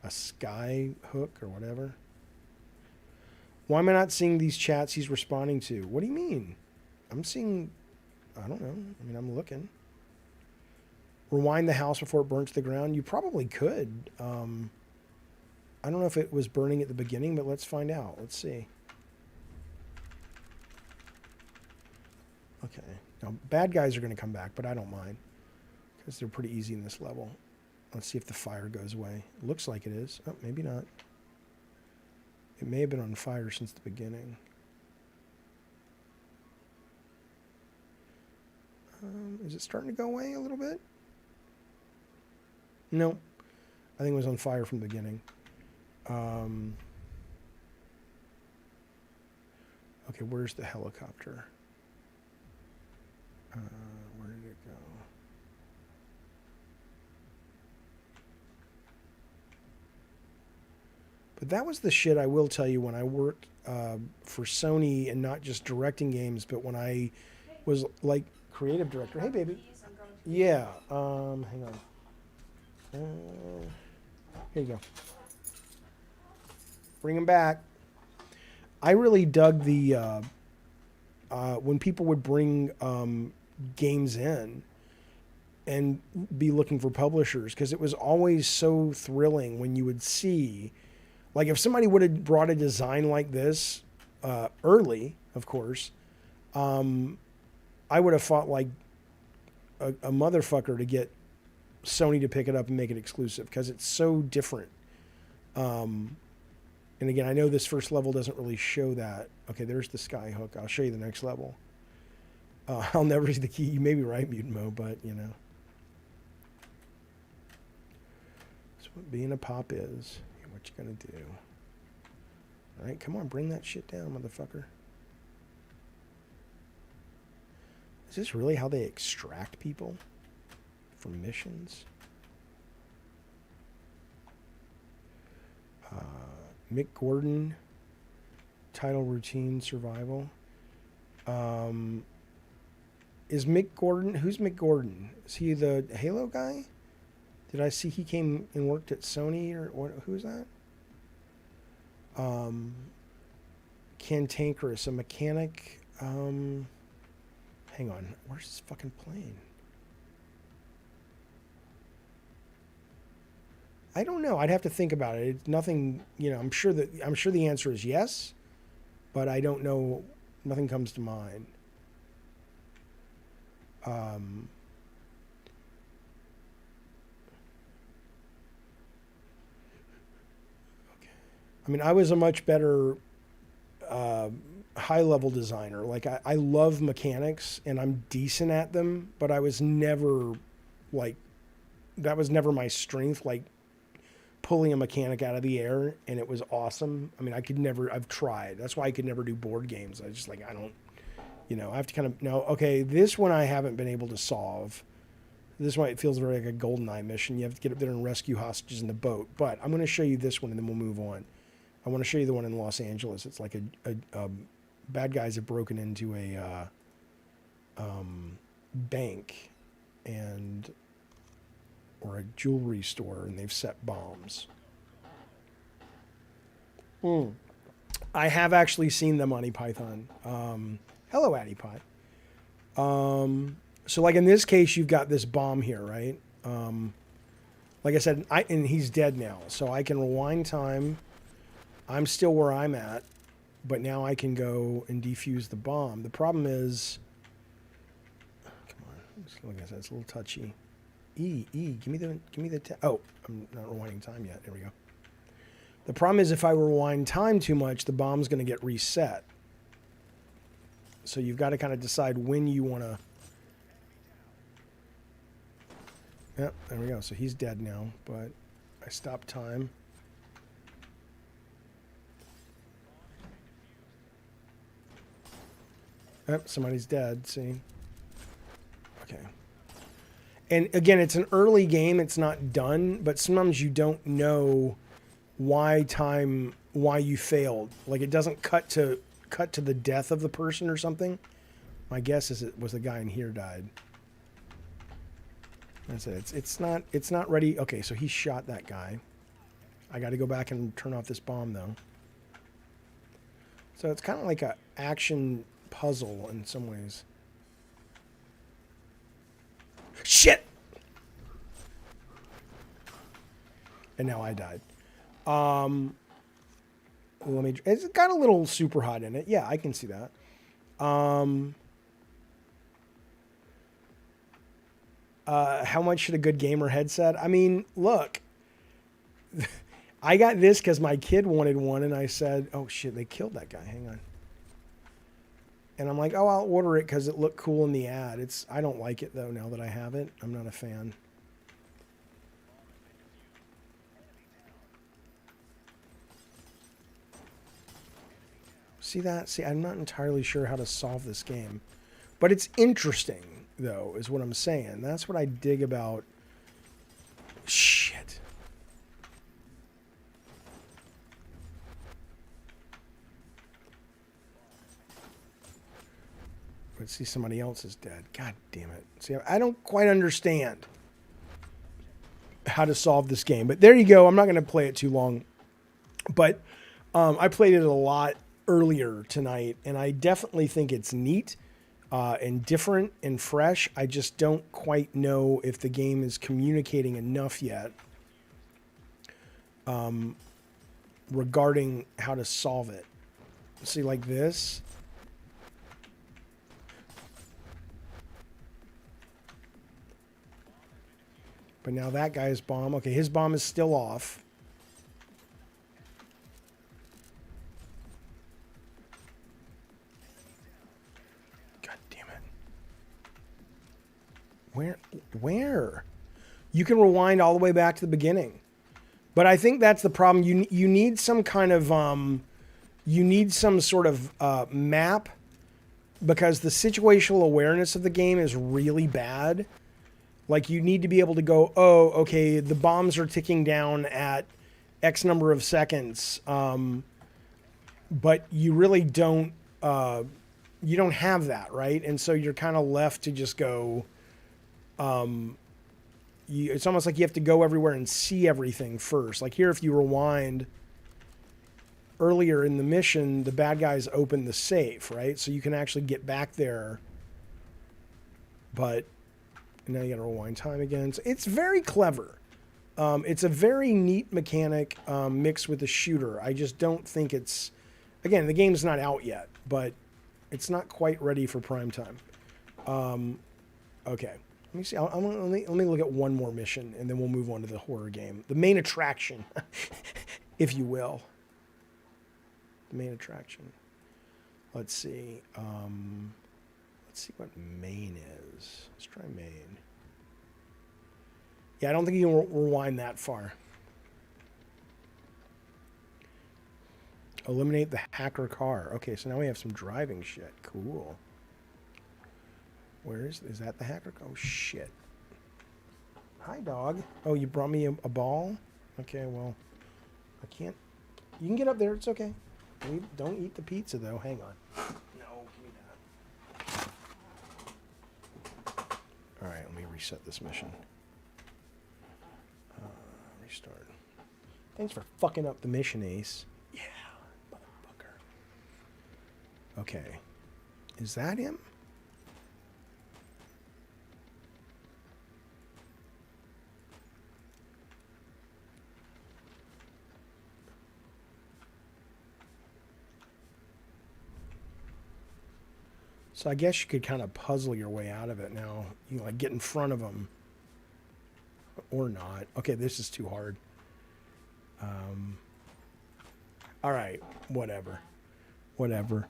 a sky hook or whatever. Why am I not seeing these chats he's responding to? What do you mean? I'm seeing, I don't know. I mean, I'm looking. Rewind the house before it burns to the ground. You probably could. I don't know if it was burning at the beginning, but let's find out. Let's see. Okay. Now, bad guys are going to come back, but I don't mind because they're pretty easy in this level. Let's see if the fire goes away. Looks like it is. Oh, maybe not. It may have been on fire since the beginning. Is it starting to go away a little bit? No. I think it was on fire from the beginning. Okay, where's the helicopter? Where did it go? But that was the shit I will tell you when I worked for Sony, and not just directing games, but when I was like creative director. Hey, baby. Yeah. Hang on. Here you go. Bring him back. I really dug the when people would bring games in and be looking for publishers, because it was always so thrilling when you would see, like, if somebody would have brought a design like this early, of course, I would have fought like a motherfucker to get Sony to pick it up and make it exclusive, because it's so different. And again, I know this first level doesn't really show that. Okay, there's the sky hook. I'll show you the next level. I'll never see the key. You may be right, Mutant Mo, but, you know. That's what being a pop is. What you gonna do? All right, come on, bring that shit down, motherfucker. Is this really how they extract people from missions? Mick Gordon, title routine survival. Is Mick Gordon, who's Mick Gordon? Is he the Halo guy? Did I see he came and worked at Sony, or what? Who's that? Cantankerous, a mechanic. Hang on, where's this fucking plane? I don't know. I'd have to think about it. It's nothing, you know. I'm sure the answer is yes, but I don't know. Nothing comes to mind. Okay. I mean, I was a much better high-level designer. Like, I love mechanics, and I'm decent at them, but I was never, like, that was never my strength, like, pulling a mechanic out of the air, and it was awesome. I mean, I've tried. That's why I could never do board games. I just, like, I don't, I have to kind of know, okay, this one I haven't been able to solve. This one, it feels very like a GoldenEye mission. You have to get up there and rescue hostages in the boat. But I'm going to show you this one, and then we'll move on. I want to show you the one in Los Angeles. It's like a bad guys have broken into a bank or a jewelry store, and they've set bombs. I have actually seen them on ePython. Hello, AddiePie. So, like in this case, you've got this bomb here, right? Like I said, and he's dead now, so I can rewind time. I'm still where I'm at, but now I can go and defuse the bomb. The problem is, come on, like I said, it's a little touchy. Give me the. Oh, I'm not rewinding time yet. There we go. The problem is if I rewind time too much, the bomb's going to get reset. So you've got to kind of decide when you want to. Yep, there we go. So he's dead now, but I stopped time. Yep, somebody's dead. See? Okay. And again, it's an early game. It's not done, but sometimes you don't know why you failed. Like it doesn't cut to the death of the person or something. My guess is it was the guy in here died. That's it. It's not ready. Okay, so he shot that guy. I got to go back and turn off this bomb though. So it's kind of like a action puzzle in some ways. Shit! And now I died. It's got a little super hot in it. Yeah, I can see that. How much should a good gamer headset? I mean, look, I got this because my kid wanted one, and I said, oh shit, they killed that guy. Hang on. And I'm like, oh, I'll order it because it looked cool in the ad. I don't like it though now that I have it. I'm not a fan. See that? See, I'm not entirely sure how to solve this game. But it's interesting, though, is what I'm saying. That's what I dig about... Shit. Let's see, somebody else is dead. God damn it. See, I don't quite understand how to solve this game. But there you go. I'm not going to play it too long. But I played it a lot earlier tonight, and I definitely think it's neat and different and fresh. I just don't quite know if the game is communicating enough yet regarding how to solve it. See, like this. But now that guy's bomb. Okay, his bomb is still off. God damn it. Where? You can rewind all the way back to the beginning. But I think that's the problem. You need some kind of you need some sort of map, because the situational awareness of the game is really bad. Like, you need to be able to go, oh, okay, the bombs are ticking down at X number of seconds. But you really don't, you don't have that, right? And so you're kind of left to just go, it's almost like you have to go everywhere and see everything first. Like here, if you rewind earlier in the mission, the bad guys open the safe, right? So you can actually get back there. But now you got to rewind time again. So it's very clever. It's a very neat mechanic mixed with a shooter. I just don't think it's... Again, the game's not out yet, but it's not quite ready for prime time. Okay. Let me see. Let me look at one more mission, and then we'll move on to the horror game. The main attraction, if you will. the main attraction. Let's see. Let's see what main is. Let's try main. Yeah, I don't think you can rewind that far. Eliminate the hacker car. Okay, so now we have some driving shit. Cool. Where is that the hacker car? Oh, shit. Hi, dog. Oh, you brought me a ball? Okay, well, I can't. You can get up there. It's okay. Don't eat the pizza, though. Hang on. No, give me that. All right, let me reset this mission. Restart. Thanks for fucking up the mission, Ace. Yeah, motherfucker. Okay. Is that him? So I guess you could kind of puzzle your way out of it now. You know, like get in front of them. Or not. Okay, this is too hard. All right, whatever. Whatever.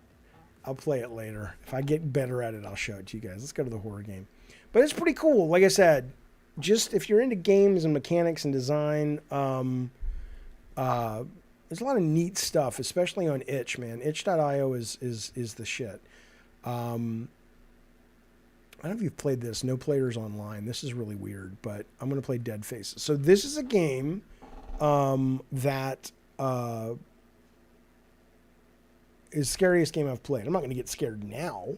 I'll play it later. If I get better at it, I'll show it to you guys. Let's go to the horror game. But it's pretty cool. Like I said, just if you're into games and mechanics and design, there's a lot of neat stuff, especially on itch, man. Itch.io is the shit. I don't know if you've played this. No Players Online. This is really weird, but I'm going to play Dead Faces. So this is a game that is the scariest game I've played. I'm not going to get scared now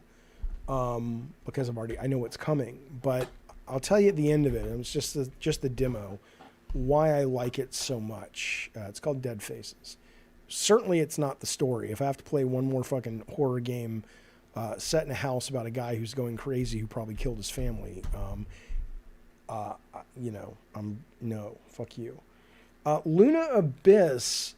because I know what's coming. But I'll tell you at the end of it, and it's just the demo, why I like it so much. It's called Dead Faces. Certainly it's not the story. If I have to play one more fucking horror game set in a house about a guy who's going crazy who probably killed his family, no, fuck you. Luna Abyss.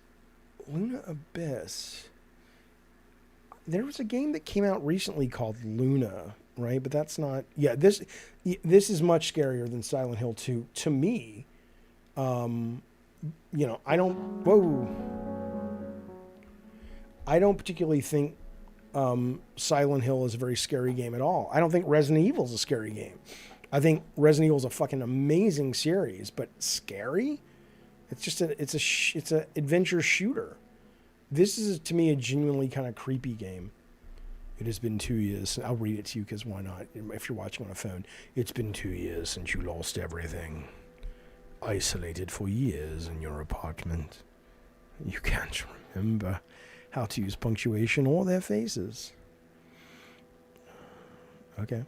There was a game that came out recently called Luna, right? But that's not. Yeah, this is much scarier than Silent Hill 2 to me. I don't particularly think Silent Hill is a very scary game at all. I don't think Resident Evil is a scary game. I think Resident Evil is a fucking amazing series, but scary? It's an adventure shooter. This is, to me, a genuinely kind of creepy game. It has been 2 years. I'll read it to you because why not? If you're watching on a phone. It's been 2 years since you lost everything. Isolated for years in your apartment. You can't remember how to use punctuation or their faces. Okay.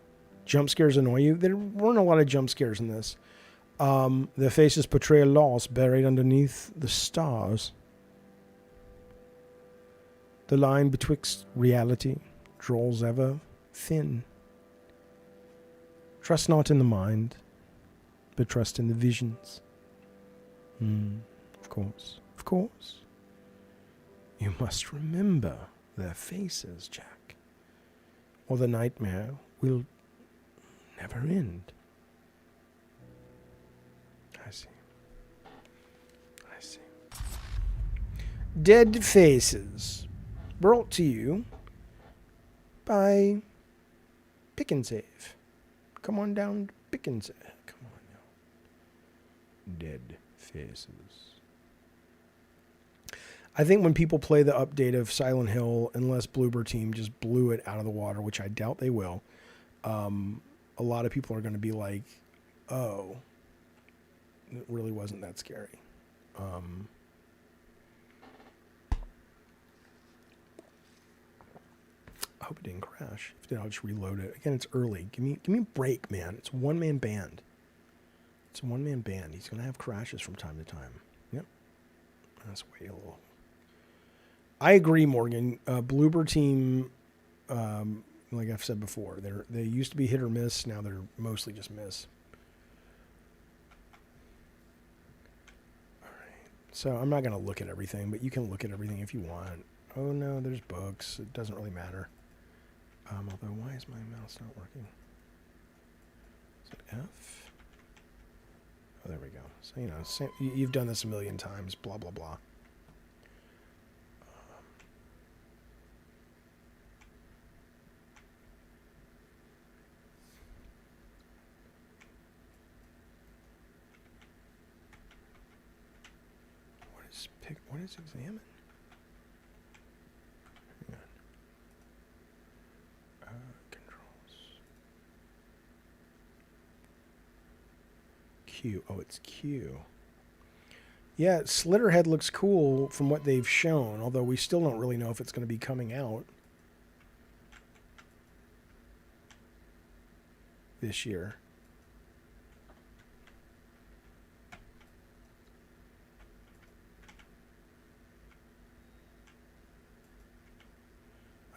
Jump scares annoy you? There weren't a lot of jump scares in this. Their faces portray a loss buried underneath the stars. The line betwixt reality draws ever thin. Trust not in the mind, but trust in the visions. Of course. You must remember their faces, Jack, or the nightmare will never end. I see. Dead Faces, brought to you by Pick and Save. Come on down to Pick and Save. Come on now. Dead Faces. I think when people play the update of Silent Hill, unless Bloober Team just blew it out of the water, which I doubt they will, a lot of people are going to be like, oh, it really wasn't that scary. I hope it didn't crash. If it did, I'll just reload it. Again, it's early. Give me a break, man. It's a one-man band. He's going to have crashes from time to time. Yep. Let's wait a little. I agree, Morgan. Bloober Team, like I've said before, they used to be hit or miss. Now they're mostly just miss. All right. So I'm not going to look at everything, but you can look at everything if you want. Oh, no, there's bugs. It doesn't really matter. Although, why is my mouse not working? Is it F? Oh, there we go. So, you've done this a million times, blah, blah, blah. What is examine? Hang on. Controls. Q. Oh, it's Q. Yeah, Slitterhead looks cool from what they've shown, although we still don't really know if it's going to be coming out this year.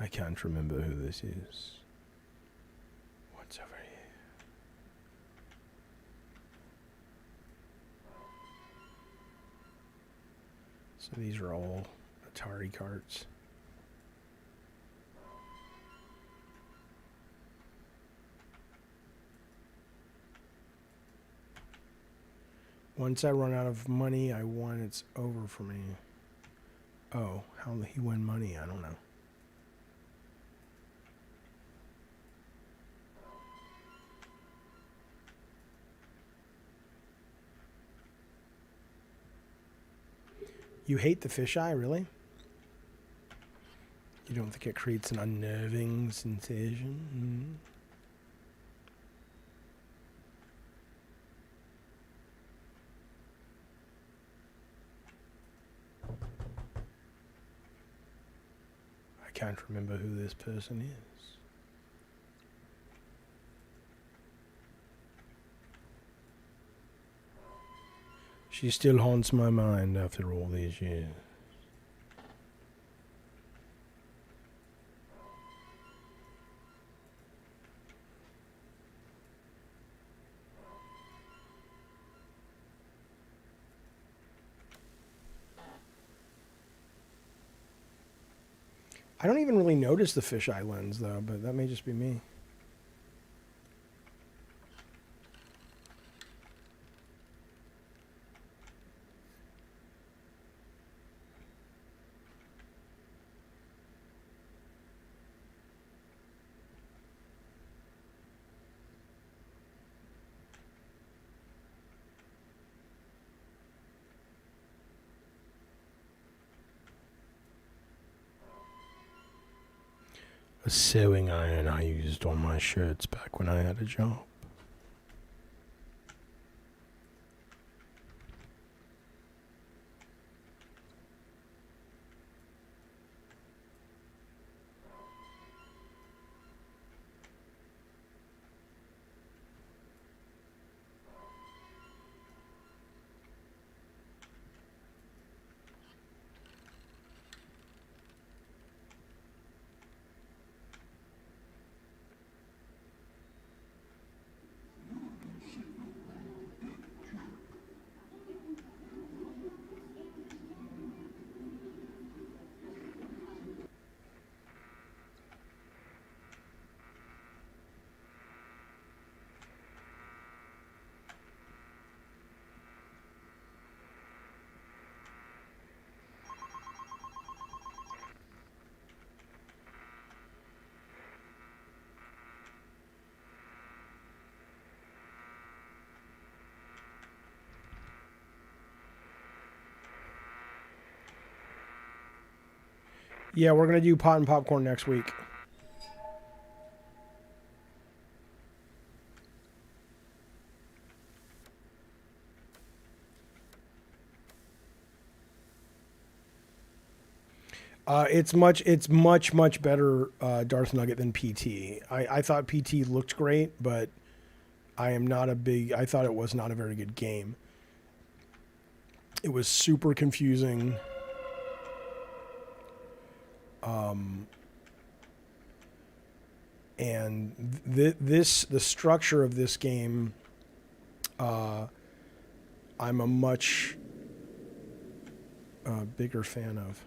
I can't remember who this is. What's over here? So these are all Atari carts. Once I run out of money, I won. It's over for me. Oh, how did he win money? I don't know. You hate the fisheye, really? You don't think it creates an unnerving sensation? I can't remember who this person is. She still haunts my mind after all these years. I don't even really notice the fisheye lens, though, but that may just be me. A sewing iron I used on my shirts back when I had a job. Yeah, we're going to do pot and popcorn next week. It's much better Darth Nugget than PT. I thought PT looked great, but I thought it was not a very good game. It was super confusing. And the structure of this game, I'm a much bigger fan of.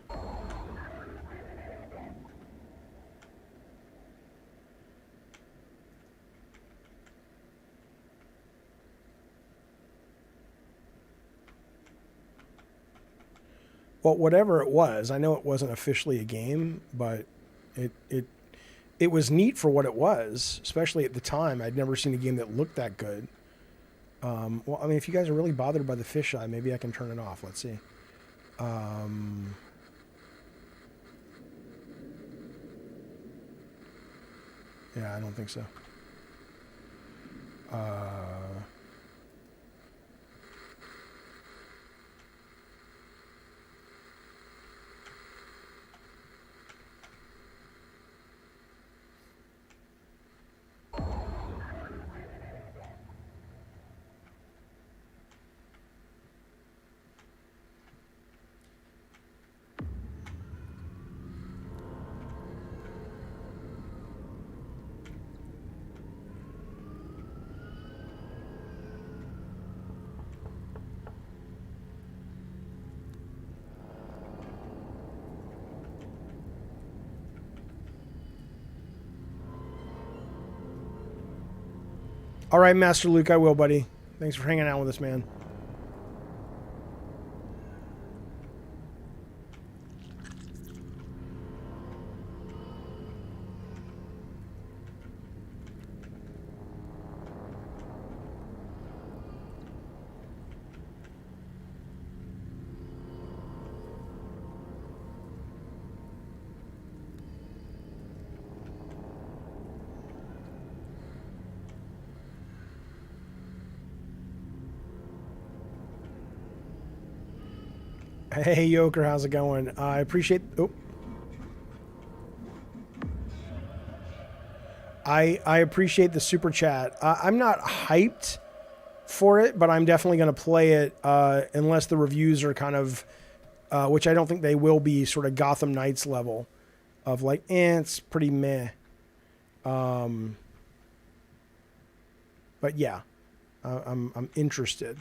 Well, whatever it was, I know it wasn't officially a game, but it was neat for what it was, especially at the time. I'd never seen a game that looked that good. Well, I mean, if you guys are really bothered by the fisheye, maybe I can turn it off. Let's see. Yeah, I don't think so. All right, Master Luke, I will, buddy. Thanks for hanging out with us, man. Hey, Yoker, how's it going? I appreciate... Oh. I appreciate the super chat. I'm not hyped for it, but I'm definitely going to play it unless the reviews are kind of, which I don't think they will be, sort of Gotham Knights level of like, it's pretty meh. But yeah, I'm interested.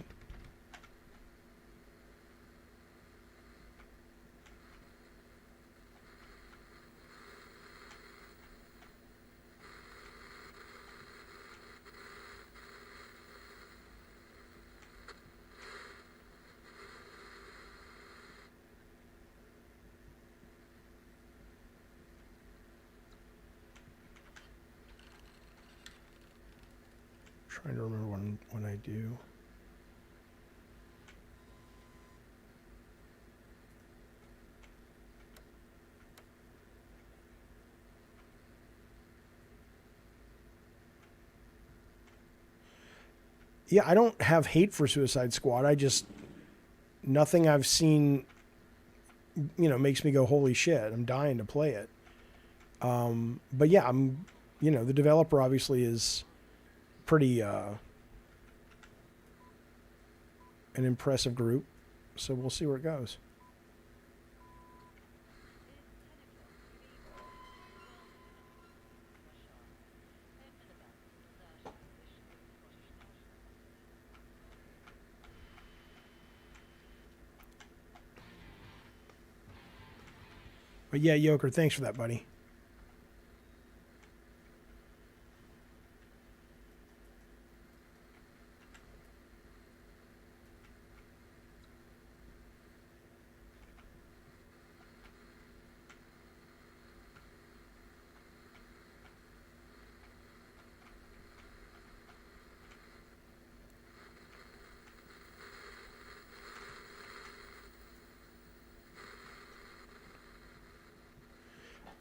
Trying to remember when I do. Yeah, I don't have hate for Suicide Squad. I just, nothing I've seen, makes me go, holy shit, I'm dying to play it. But yeah, the developer obviously is pretty, an impressive group. So we'll see where it goes. But yeah, Yoker, thanks for that, buddy.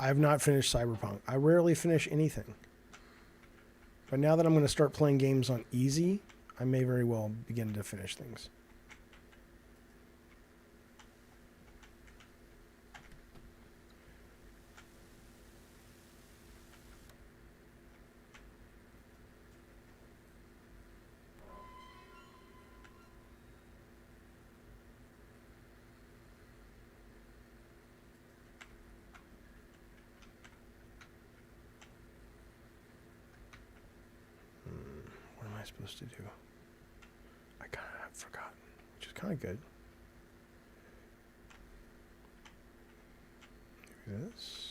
I have not finished Cyberpunk. I rarely finish anything. But now that I'm going to start playing games on easy, I may very well begin to finish things. What am I supposed to do? I kind of have forgotten, which is kind of good. Do this.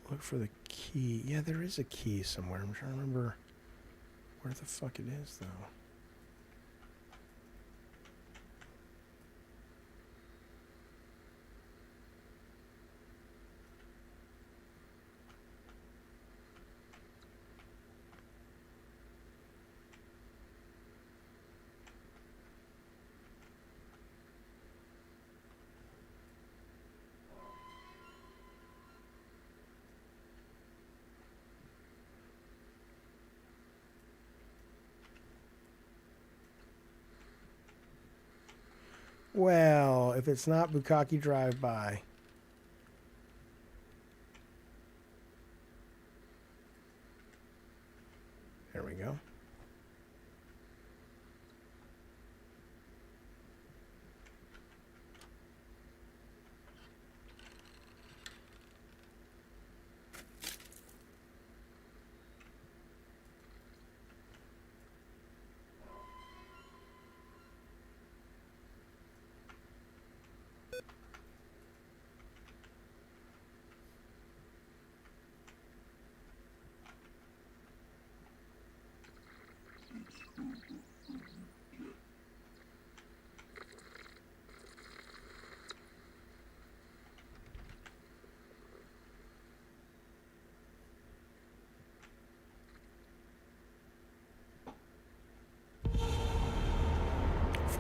Look for the key. Yeah, there is a key somewhere. I'm trying to remember where the fuck it is, though. Well, if it's not Bukkake Drive-By. There we go.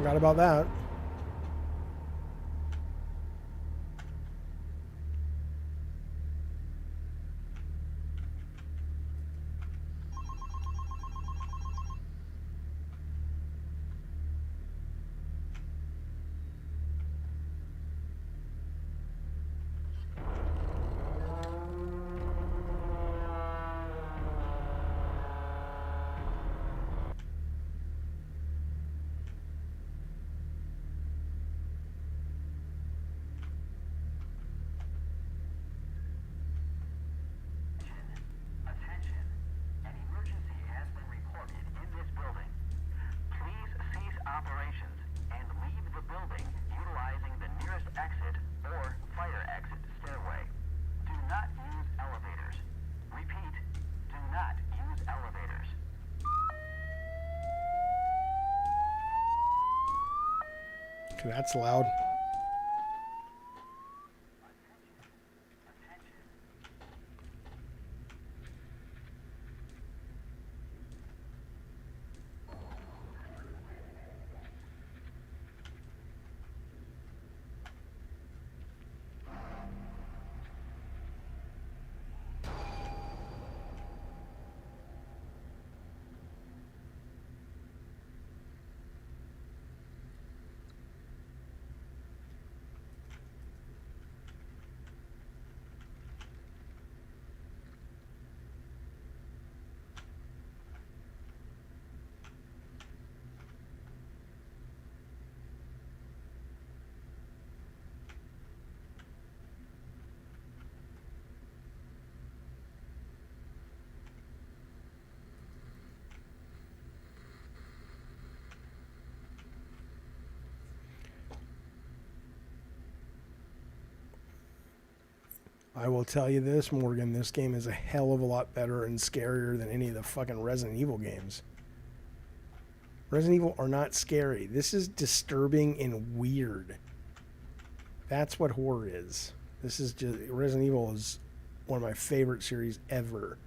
Forgot about that. Okay, that's loud. I will tell you this, Morgan, this game is a hell of a lot better and scarier than any of the fucking Resident Evil games. Resident Evil are not scary. This is disturbing and weird. That's what horror is. This is just... Resident Evil is one of my favorite series ever.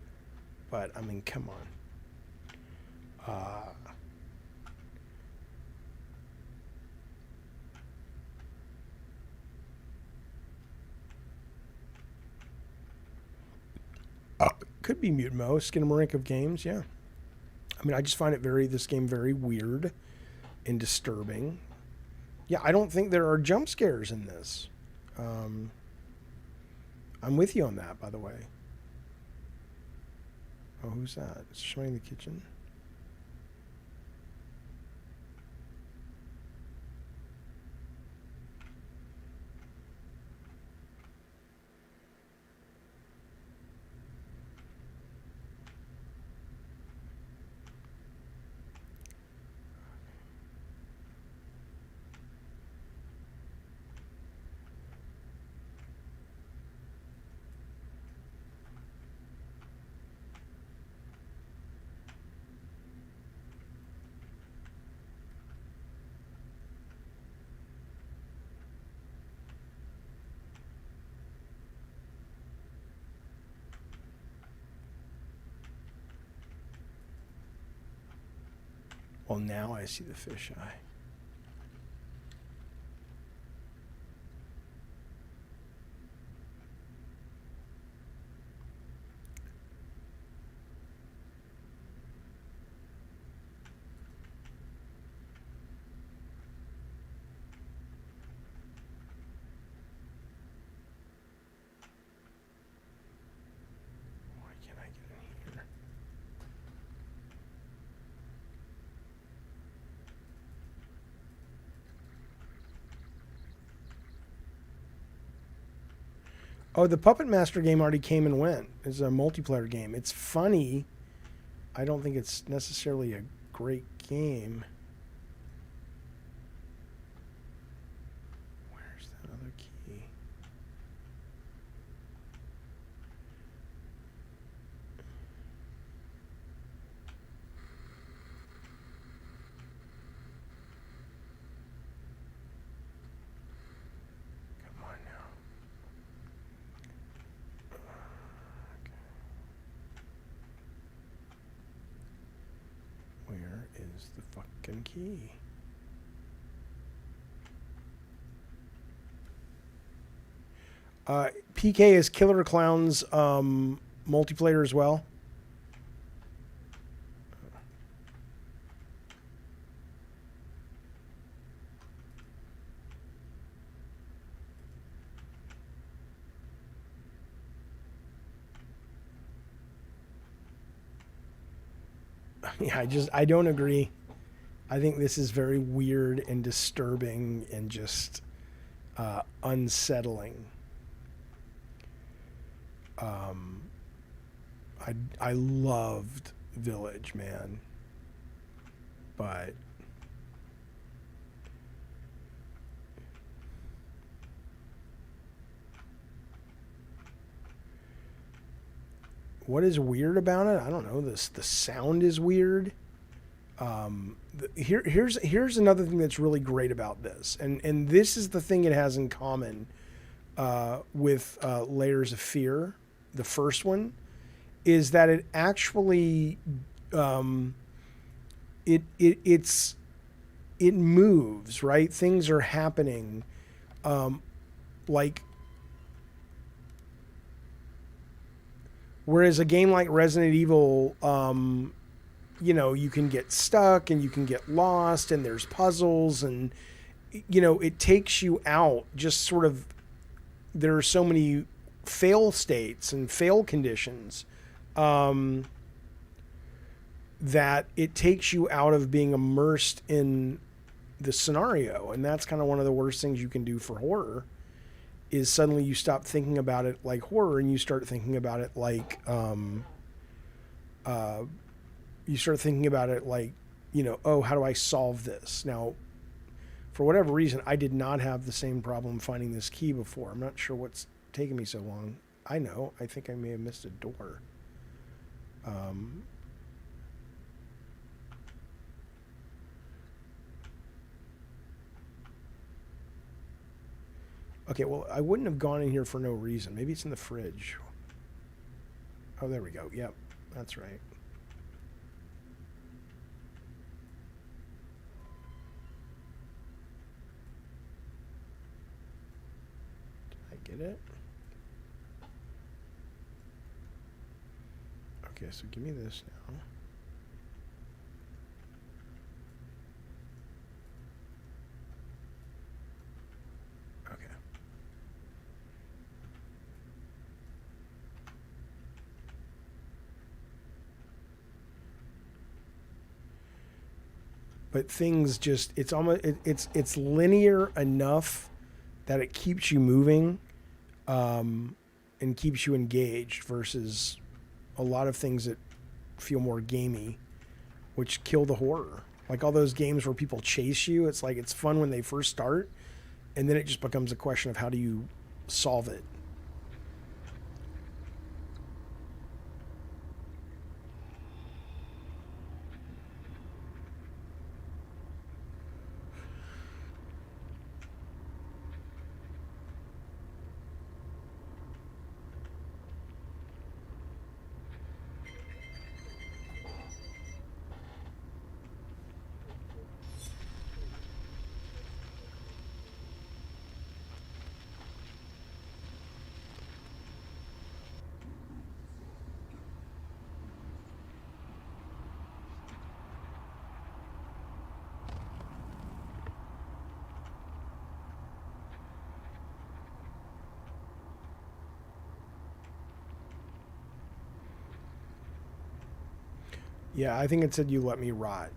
But, I mean, come on. Could be Mute Mo, Skinamarink of games, yeah. I mean, I just find this game very weird and disturbing. Yeah, I don't think there are jump scares in this. I'm with you on that, by the way. Oh, who's that? It's showing the kitchen. Well, now I see the fisheye. Oh, the Puppet Master game already came and went. It's a multiplayer game. It's funny. I don't think it's necessarily a great game. Where's that other key? Come on now. Where is the fucking key? PK is Killer Clowns multiplayer as well. Yeah, I don't agree. I think this is very weird and disturbing and just unsettling. I loved Village, man, but what is weird about it? I don't know. The sound is weird. Here's another thing that's really great about this, and this is the thing it has in common with Layers of Fear, the first one, is that it actually it moves, right? Things are happening, like. Whereas a game like Resident Evil, you know, you can get stuck and you can get lost and there's puzzles and, you know, it takes you out just sort of, there are so many fail states and fail conditions that it takes you out of being immersed in the scenario. And that's kind of one of the worst things you can do for horror. Is suddenly you stop thinking about it like horror and you start thinking about it like, you know, oh, how do I solve this? Now, for whatever reason, I did not have the same problem finding this key before. I'm not sure what's taking me so long. I know. I think I may have missed a door. Okay, well, I wouldn't have gone in here for no reason. Maybe it's in the fridge. Oh, there we go. Yep, that's right. Did I get it? Okay, so give me this now. But things just, it's almost, it's linear enough that it keeps you moving and keeps you engaged versus a lot of things that feel more gamey, which kill the horror. Like all those games where people chase you, it's like it's fun when they first start and then it just becomes a question of how do you solve it. Yeah, I think it said you let me rot.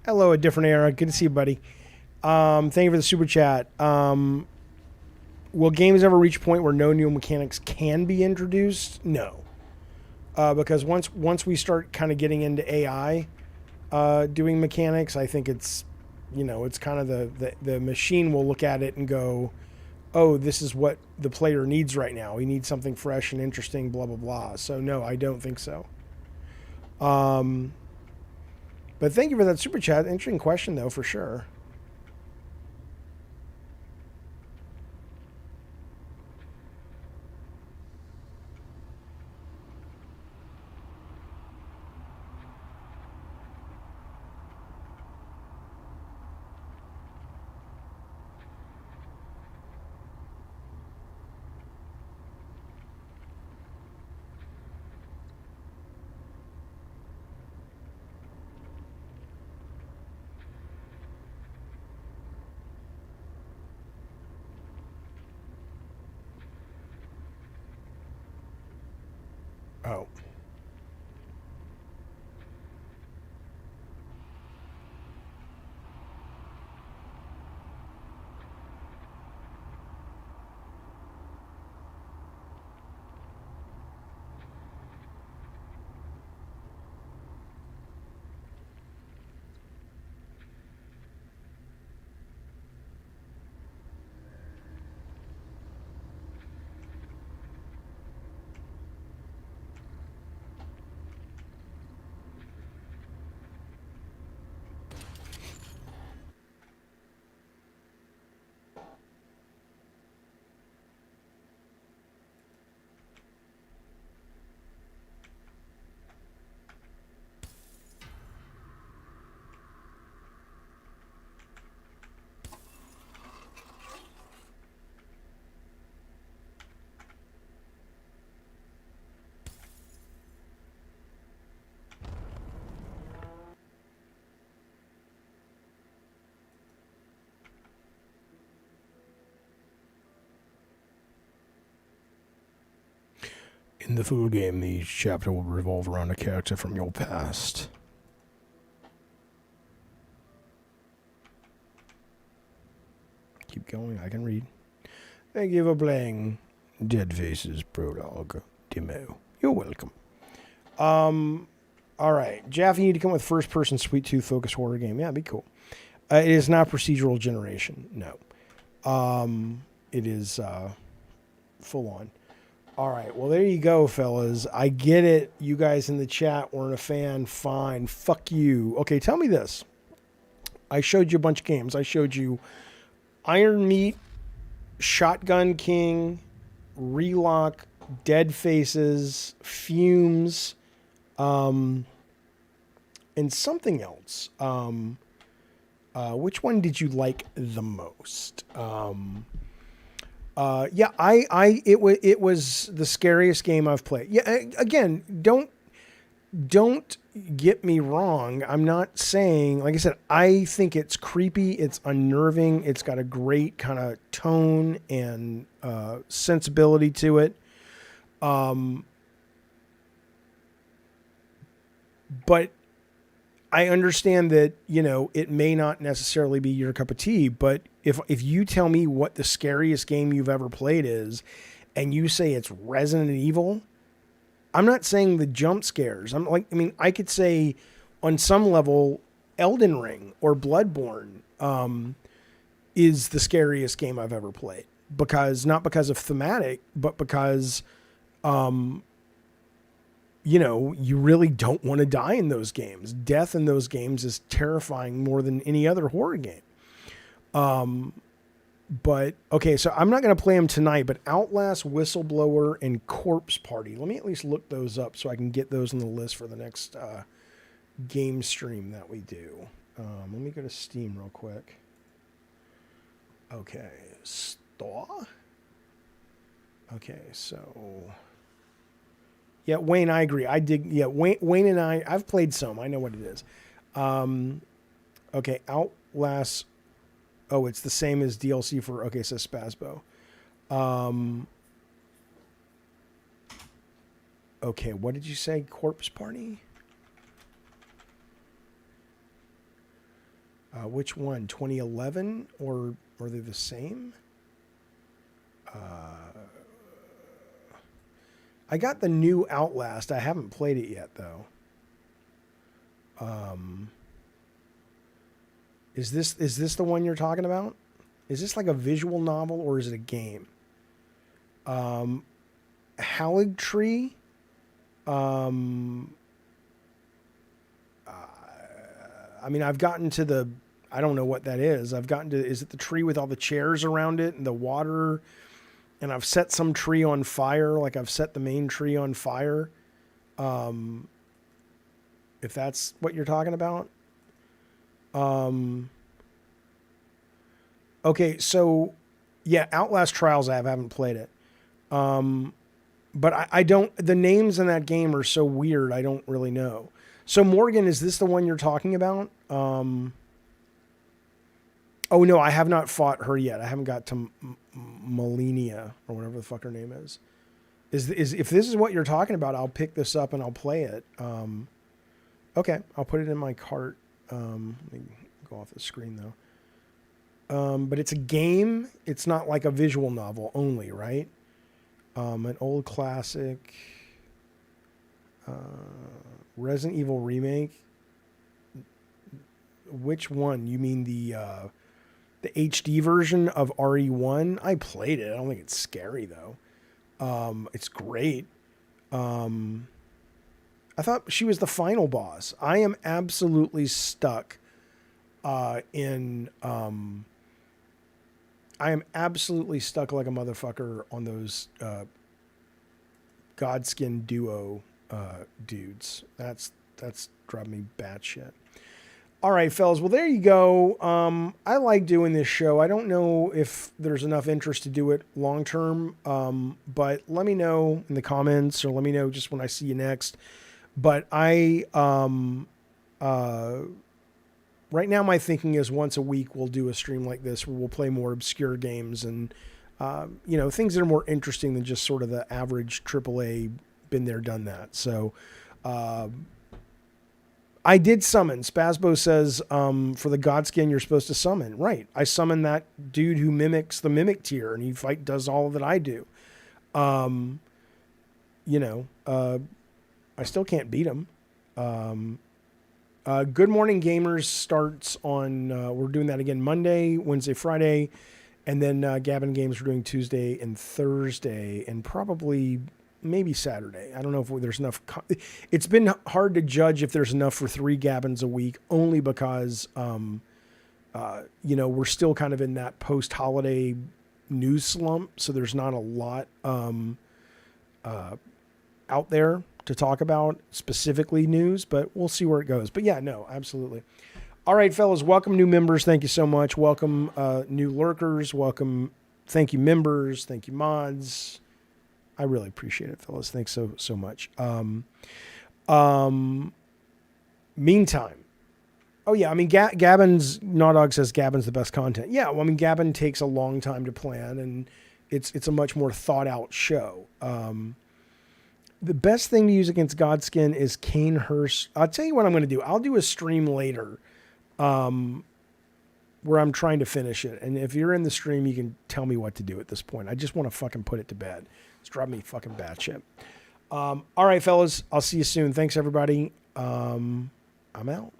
Hello, a different era. Good to see you, buddy. Thank you for the super chat. Will games ever reach a point where no new mechanics can be introduced? No, because once we start kind of getting into AI doing mechanics, I think it's it's kind of the machine will look at it and go, oh, this is what the player needs right now. He needs something fresh and interesting, blah blah blah. So no, I don't think so. But thank you for that super chat. Interesting question though, for sure. Oh. In the full game, each chapter will revolve around a character from your past. Keep going, I can read. Thank you for playing Dead Faces Prologue Demo. You're welcome. Alright. Jaffe, you need to come with first-person Sweet Tooth focused horror game. Yeah, it'd be cool. It is not procedural generation. No. It is full on. All right, well, there you go, fellas. I get it. You guys in the chat weren't a fan. Fine. Fuck you. Okay, tell me this. I showed you a bunch of games. I showed you Iron Meat, Shotgun King, RECLOCK, Dead Faces, Fumes, and something else. Which one did you like the most? It was the scariest game I've played. Yeah, again, don't get me wrong. I'm not saying, like I said, I think it's creepy, it's unnerving, it's got a great kind of tone and sensibility to it. But I understand that, it may not necessarily be your cup of tea, but if you tell me what the scariest game you've ever played is, and you say it's Resident Evil, I'm not saying the jump scares. I could say on some level, Elden Ring or Bloodborne is the scariest game I've ever played. Not because of thematic, but because, you really don't want to die in those games. Death in those games is terrifying more than any other horror game. But okay, so I'm not going to play them tonight, but Outlast, Whistleblower, and Corpse Party. Let me at least look those up so I can get those on the list for the next game stream that we do. Let me go to Steam real quick. Okay, store. Okay, so yeah, Wayne, I agree. I dig. Yeah, Wayne and I've played some. I know what it is. Okay, Outlast. Oh, it's the same as DLC for, okay, so Spasbo. Okay, what did you say? Corpse Party? Which one? 2011 or are they the same? I got the new Outlast. I haven't played it yet though. Is this the one you're talking about? Is this like a visual novel or is it a game? Hallig Tree. I mean, I've gotten to the, I don't know what that is. I've gotten to, is it the tree with all the chairs around it and the water? And I've set some tree on fire, like I've set the main tree on fire. If that's what you're talking about. Okay, so yeah, Outlast Trials I haven't played it. But I don't, the names in that game are so weird, I don't really know. So Morgan, is this the one you're talking about? Oh no, I have not fought her yet. I haven't got to Melania or whatever the fuck her name is. If this is what you're talking about, I'll pick this up and I'll play it. Okay, I'll put it in my cart. Let me go off the screen though. But it's a game. It's not like a visual novel only, right? An old classic. Resident Evil remake. Which one? You mean the HD version of RE1? I played it. I don't think it's scary though. It's great. I thought she was the final boss. I am absolutely stuck I am absolutely stuck like a motherfucker on those Godskin duo dudes. That's driving me batshit. All right, fellas. Well, there you go. I like doing this show. I don't know if there's enough interest to do it long term, but let me know in the comments or let me know just when I see you next. But right now my thinking is once a week we'll do a stream like this where we'll play more obscure games and, things that are more interesting than just sort of the average AAA been there, done that. So I did summon. Spasbo says for the Godskin you're supposed to summon. Right. I summoned that dude who mimics the Mimic tier and he does all that I do. I still can't beat him. Good Morning Gamers starts on, we're doing that again Monday, Wednesday, Friday, and then Gavin Games we're doing Tuesday and Thursday, and probably maybe Saturday. I don't know if there's enough. It's been hard to judge if there's enough for 3 Gavins a week, only because, we're still kind of in that post-holiday news slump, so there's not a lot out there to talk about, specifically news, but we'll see where it goes. But yeah, no, absolutely. All right, fellas, welcome new members. Thank you so much. Welcome new lurkers. Welcome. Thank you, members. Thank you, mods. I really appreciate it, fellas. Thanks so much. Meantime, oh yeah, I mean, Gabin's, Gnawdog says Gabin's the best content. Yeah, well, I mean, Gavin takes a long time to plan, and it's a much more thought out show. The best thing to use against Godskin is Canehurst. I'll tell you what I'm going to do. I'll do a stream later where I'm trying to finish it. And if you're in the stream, you can tell me what to do at this point. I just want to fucking put it to bed. It's driving me fucking batshit. All right, fellas. I'll see you soon. Thanks, everybody. I'm out.